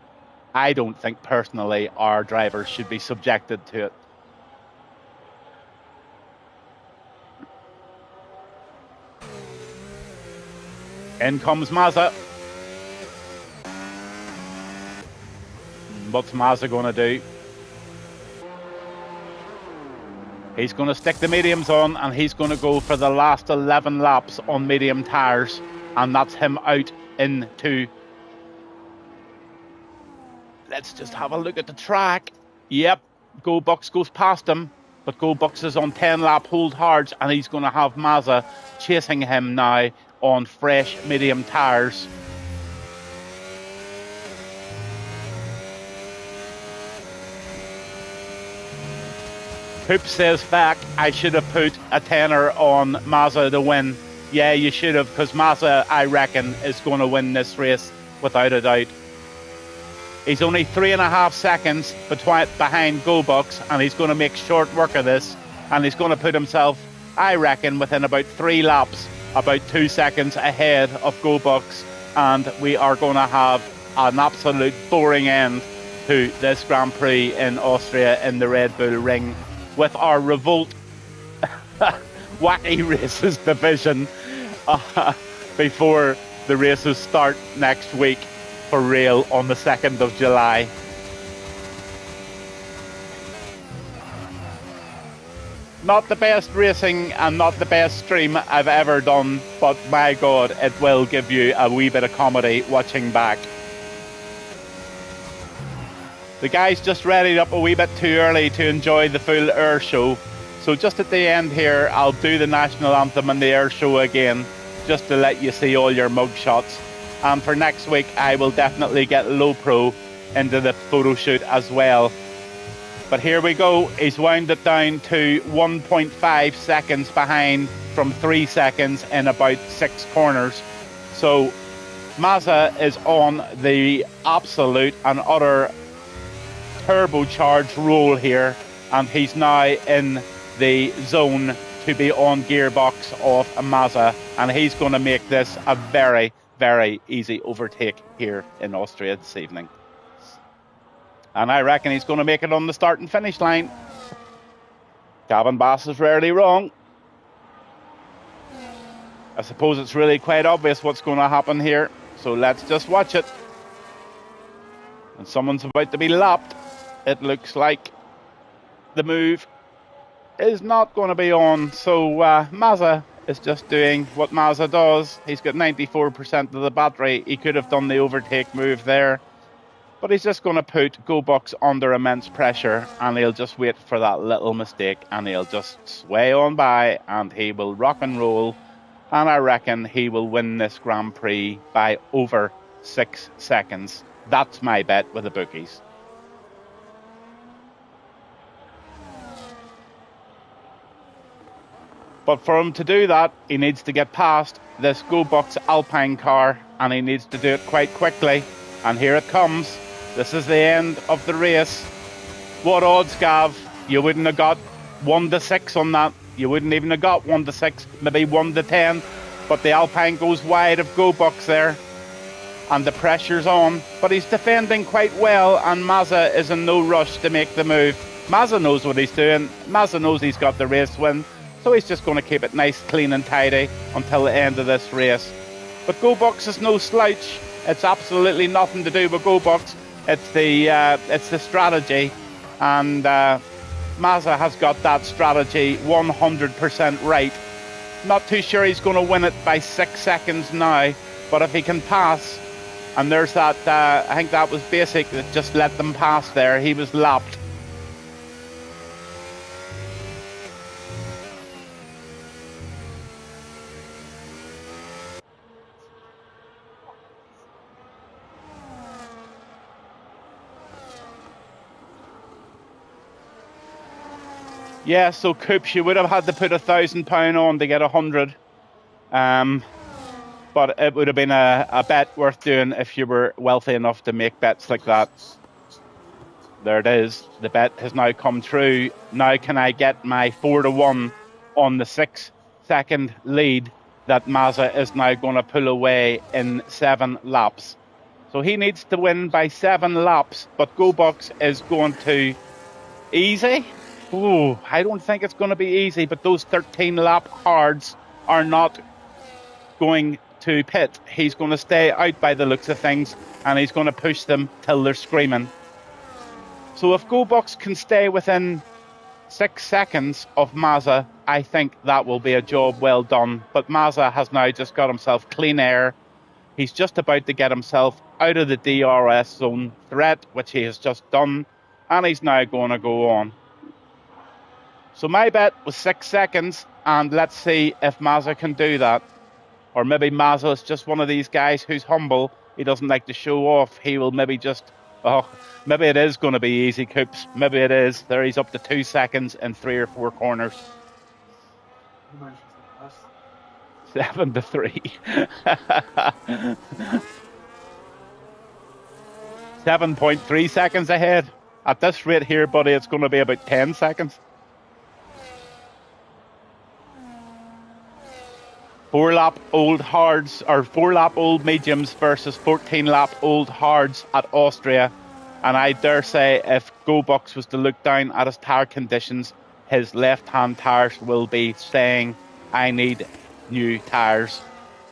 personally our drivers should be subjected to it. In comes Mazza. What's Mazza going to do? He's going to stick the mediums on, and he's going to go for the last 11 laps on medium tyres, and that's him out into... Let's just have a look at the track. Yep, GoBucks goes past him, but GoBucks is on 10-lap hold hards, and he's going to have Mazza chasing him now on fresh medium tyres. Hoop says back, I should have put a tenner on Mazza to win. Yeah, you should have, because Mazza, I reckon, is going to win this race without a doubt. He's only 3.5 seconds behind GoBucks, and he's going to make short work of this, and he's going to put himself, I reckon, within about 3 laps, about 2 seconds ahead of GoBucks, and we are going to have an absolute boring end to this Grand Prix in Austria in the Red Bull Ring with our Revolt Wacky Races division before the races start next week for real on the 2nd of July. Not the best racing and not the best stream I've ever done, but my God, it will give you a wee bit of comedy watching back. The guys just readied up a wee bit too early to enjoy the full air show. So just at the end here, I'll do the national anthem and the air show again, just to let you see all your mug shots. And for next week, I will definitely get Low Pro into the photo shoot as well. But here we go. He's wound it down to 1.5 seconds behind from 3 seconds in about 6 corners. So Mazza is on the absolute and utter turbocharged roll here, and he's now in the zone to be on gearbox of a Mazza, and he's going to make this a very, very easy overtake here in Austria this evening. And I reckon he's going to make it on the start and finish line. Gavin Bass is rarely wrong. I suppose it's really quite obvious what's going to happen here, so let's just watch it. And someone's about to be lapped. It looks like the move is not going to be on, so Mazza is just doing what Mazza does. He's got 94% of the battery. He could have done the overtake move there, but he's just going to put GoBox under immense pressure, and he'll just wait for that little mistake, and he'll just sway on by, and he will rock and roll, and I reckon he will win this Grand Prix by over 6 seconds. That's my bet with the bookies. But for him to do that, he needs to get past this GoBox Alpine car, and he needs to do it quite quickly. And here it comes. This is the end of the race. What odds, Gav? You wouldn't have got 1 to 6 on that. You wouldn't even have got 1 to 6, maybe 1 to 10. But the Alpine goes wide of GoBox there, and the pressure's on. But he's defending quite well, and Mazza is in no rush to make the move. Mazza knows what he's doing. Mazza knows he's got the race win. So he's just going to keep it nice, clean and tidy until the end of this race. But GoBox is no slouch. It's absolutely nothing to do with GoBox. It's the strategy. And Mazza has got that strategy 100% right. Not too sure he's going to win it by 6 seconds now. But if he can pass, and there's that, I think that was basic, that just let them pass there. He was lapped. Yeah, so Coops, you would have had to put £1,000 on to get 100. But it would have been a bet worth doing if you were wealthy enough to make bets like that. There it is. The bet has now come true. Now can I get my 4 to 1 on the 6 second lead that Mazza is now going to pull away in 7 laps. So he needs to win by 7 laps, but GoBox is going to easy. Ooh, I don't think it's going to be easy, but those 13 lap hards are not going to pit. He's going to stay out by the looks of things, and he's going to push them till they're screaming. So if GoBox can stay within 6 seconds of Mazza, I think that will be a job well done. But Mazza has now just got himself clean air. He's just about to get himself out of the DRS zone threat, which he has just done, and he's now going to go on. So my bet was 6 seconds, and let's see if Mazza can do that. Or maybe Mazza is just one of these guys who's humble. He doesn't like to show off. He will maybe just... Oh, maybe it is going to be easy, Coops. Maybe it is. There he's up to 2 seconds in 3 or 4 corners. 7 to 3. 7.3 seconds ahead. At this rate here, buddy, it's going to be about 10 seconds. 4 lap old hards, or 4 lap old mediums versus 14 lap old hards at Austria. And I dare say if GoBox was to look down at his tyre conditions, his left-hand tyres will be saying, I need new tyres.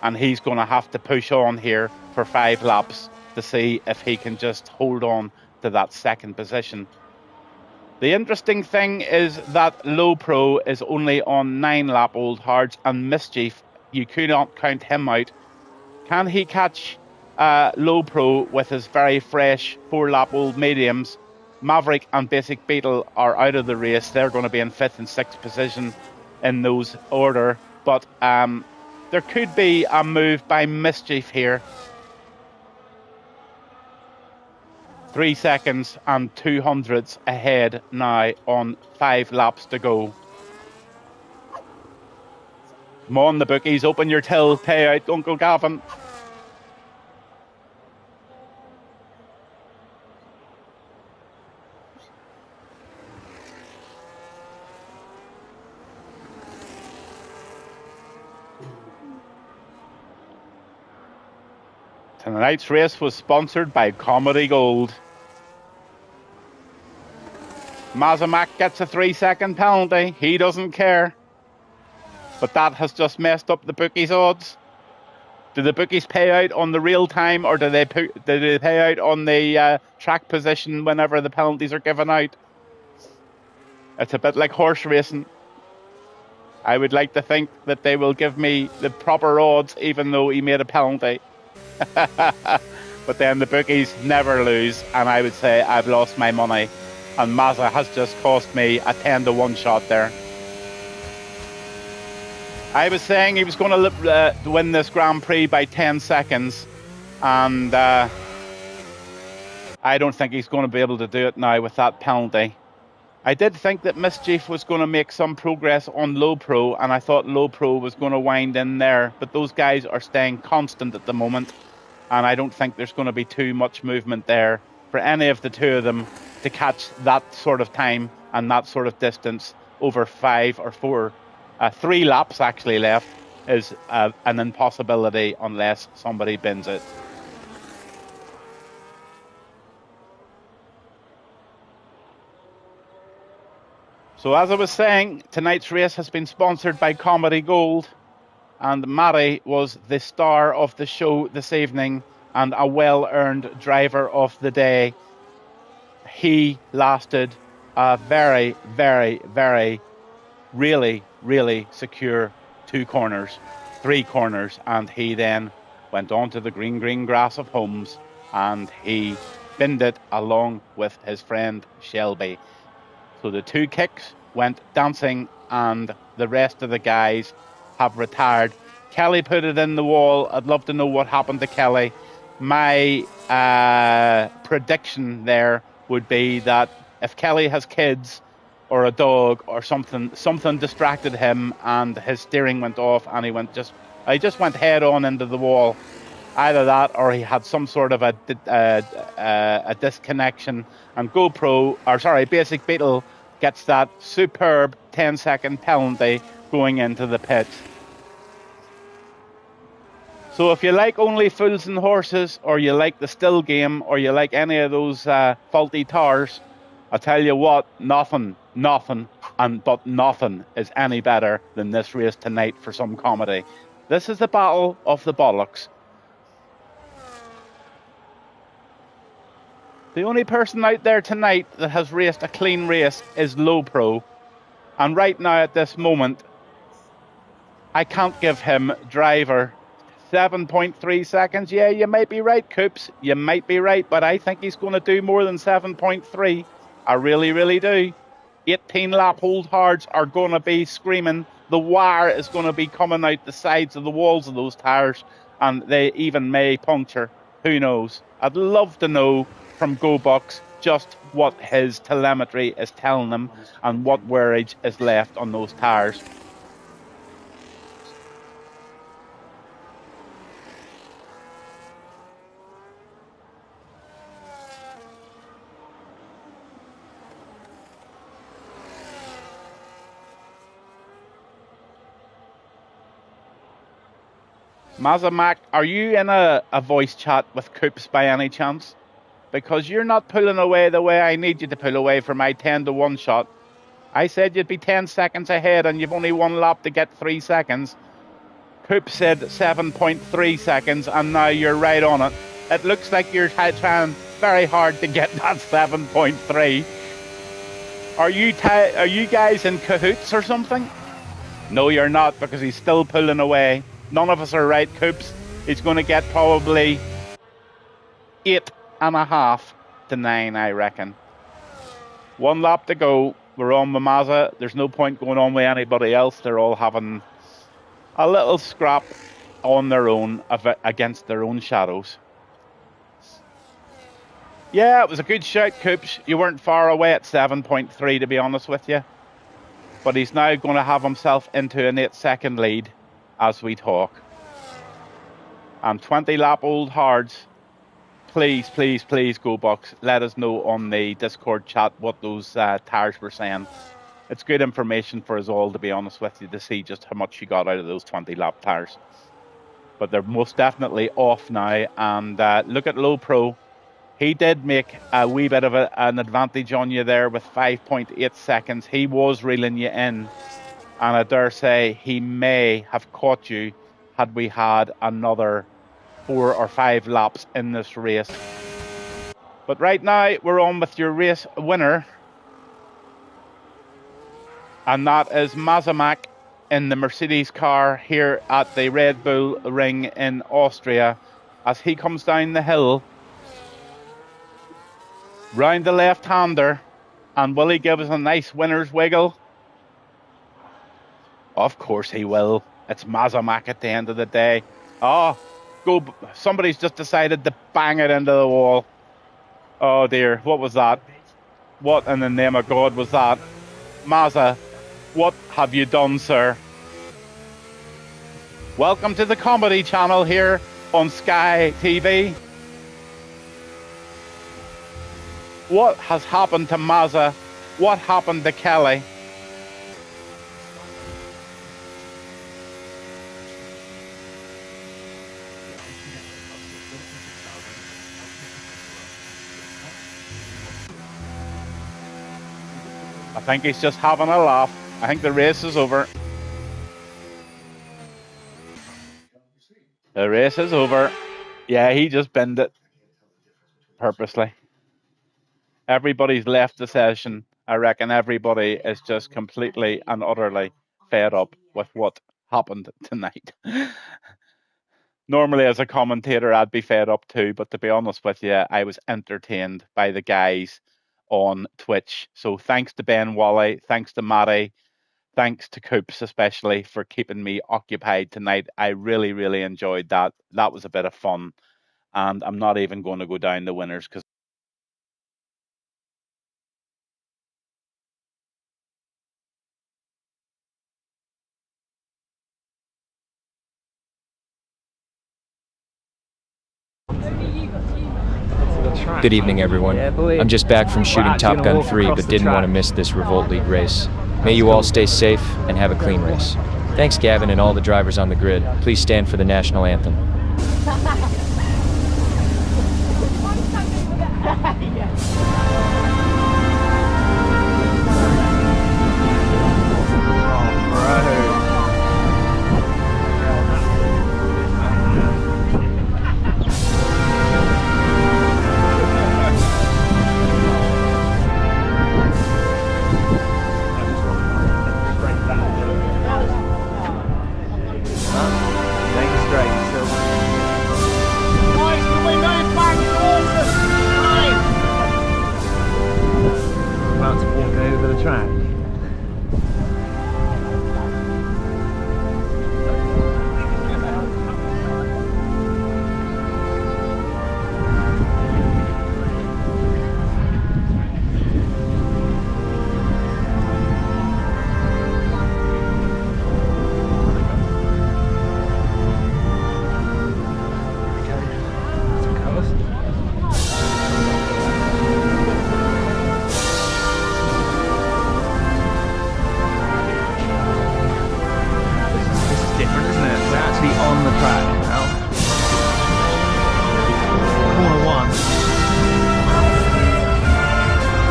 And he's going to have to push on here for 5 laps to see if he can just hold on to that second position. The interesting thing is that Low Pro is only on 9 lap old hards, and Mischief, you could not count him out. Can he catch Low Pro with his very fresh 4 lap old mediums? Maverick and Basic Beetle are out of the race. They're going to be in 5th and 6th position in those order. But there could be a move by Mischief here. 3 seconds and 200ths ahead now on 5 laps to go. Come on, the bookies, open your till, pay out, Uncle Gavin. Tonight's race was sponsored by Comedy Gold. Mazamak gets a 3-second penalty. He doesn't care. But that has just messed up the bookies' odds. Do the bookies pay out on the real time, or do they pay out on the track position whenever the penalties are given out? It's a bit like horse racing. I would like to think that they will give me the proper odds even though he made a penalty. But then the bookies never lose, and I would say I've lost my money, and Mazza has just cost me a 10-1 shot there. I was saying he was going to win this Grand Prix by 10 seconds, and I don't think he's going to be able to do it now with that penalty. I did think that Mischief was going to make some progress on Low Pro, and I thought Low Pro was going to wind in there, but those guys are staying constant at the moment, and I don't think there's going to be too much movement there for any of the two of them to catch that sort of time and that sort of distance over 5 or 4. 3 laps actually left is an impossibility unless somebody bins it. So as I was saying, tonight's race has been sponsored by Comedy Gold, and Mari was the star of the show this evening and a well-earned driver of the day. He lasted a very, very, very, really secure 2 corners, 3 corners, and he then went on to the green grass of Holmes, and he binned it along with his friend Shelby. So the 2 kicks went dancing, and the rest of the guys have retired. Kelly put it in the wall. I'd love to know what happened to Kelly. My prediction there would be that if Kelly has kids or a dog or something distracted him and his steering went off and he just went head on into the wall. Either that or he had some sort of a disconnection, and Basic Beetle gets that superb 10-second penalty going into the pit. So if you like Only Fools and Horses, or you like the still game, or you like any of those faulty tires, I tell you what, nothing is any better than this race tonight for some comedy. This is the battle of the bollocks. The only person out there tonight that has raced a clean race is Low Pro. And right now at this moment, I can't give him driver 7.3 seconds. Yeah, you might be right, Coops. You might be right, but I think he's going to do more than 7.3. I really, really do. 18 lap hold hards are going to be screaming. The wire is going to be coming out the sides of the walls of those tires, and they even may puncture. Who knows? I'd love to know from GoBox just what his telemetry is telling them and what wearage is left on those tires. Mazamak, are you in a voice chat with Coops by any chance? because you're not pulling away the way I need you to pull away for my 10-1 shot. I said you'd be 10 seconds ahead and you've only one lap to get 3 seconds. Coop said 7.3 seconds and now you're right on it. It looks like you're trying very hard to get that 7.3. Are you guys in cahoots or something? No, you're not, because he's still pulling away. None of us are right, Coops. He's going to get probably 8.5 to 9, I reckon. 1 lap to go. We're on with Mazza. There's no point going on with anybody else. They're all having a little scrap on their own against their own shadows. Yeah, it was a good shout, Coops. You weren't far away at 7.3, to be honest with you. But he's now going to have himself into an 8-second lead as we talk. And 20-lap-old hards, please, please, please, go Bucks. Let us know on the Discord chat what those tires were saying. It's good information for us all, to be honest with you, to see just how much you got out of those 20-lap tires. But they're most definitely off now. And look at Low Pro. He did make a wee bit of an advantage on you there with 5.8 seconds. He was reeling you in. And I dare say he may have caught you had we had another 4 or 5 laps in this race. But right now, we're on with your race winner. And that is Mazamak in the Mercedes car here at the Red Bull Ring in Austria. As he comes down the hill, round the left-hander, and will he give us a nice winner's wiggle? Of course he will. It's Mazamak at the end of the day. Oh, somebody's just decided to bang it into the wall. Oh dear, what was that? What in the name of God was that? Mazza, what have you done, sir? Welcome to the comedy channel here on Sky TV. What has happened to Mazza? What happened to Kelly? I think he's just having a laugh. I think the race is over. The race is over. Yeah, he just binned it purposely. Everybody's left the session. I reckon everybody is just completely and utterly fed up with what happened tonight. Normally, as a commentator, I'd be fed up too, but to be honest with you, I was entertained by the guys on Twitch. So thanks to Ben Wally, thanks to Matty, thanks to Coops especially for keeping me occupied tonight. I really, really enjoyed that. That was a bit of fun. And I'm not even going to go down the winners because Good evening, everyone. I'm just back from shooting Top Gun 3, but didn't want to miss this Revolt League race. May you all stay safe and have a clean race. Thanks, Gavin, and all the drivers on the grid. Please stand for the national anthem.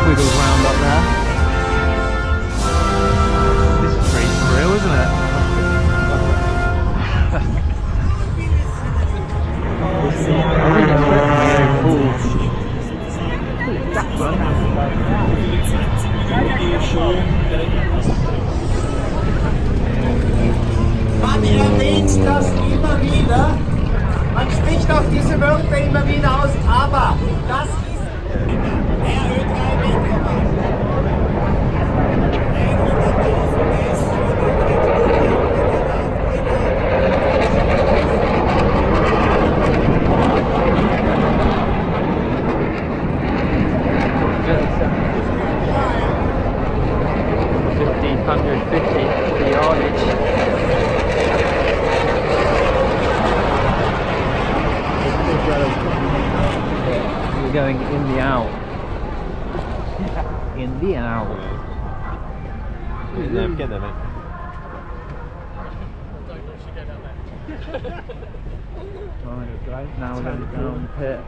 squiggles round up there. This is pretty surreal, isn't it? Man erwähnt das immer wieder. Man spricht auch diese Wörter immer wieder aus, aber das ist erhöht 3 Meter. 1550 for the yardage. We're going in the out. In the out. Get there, mate. Right, now we're going down the pit.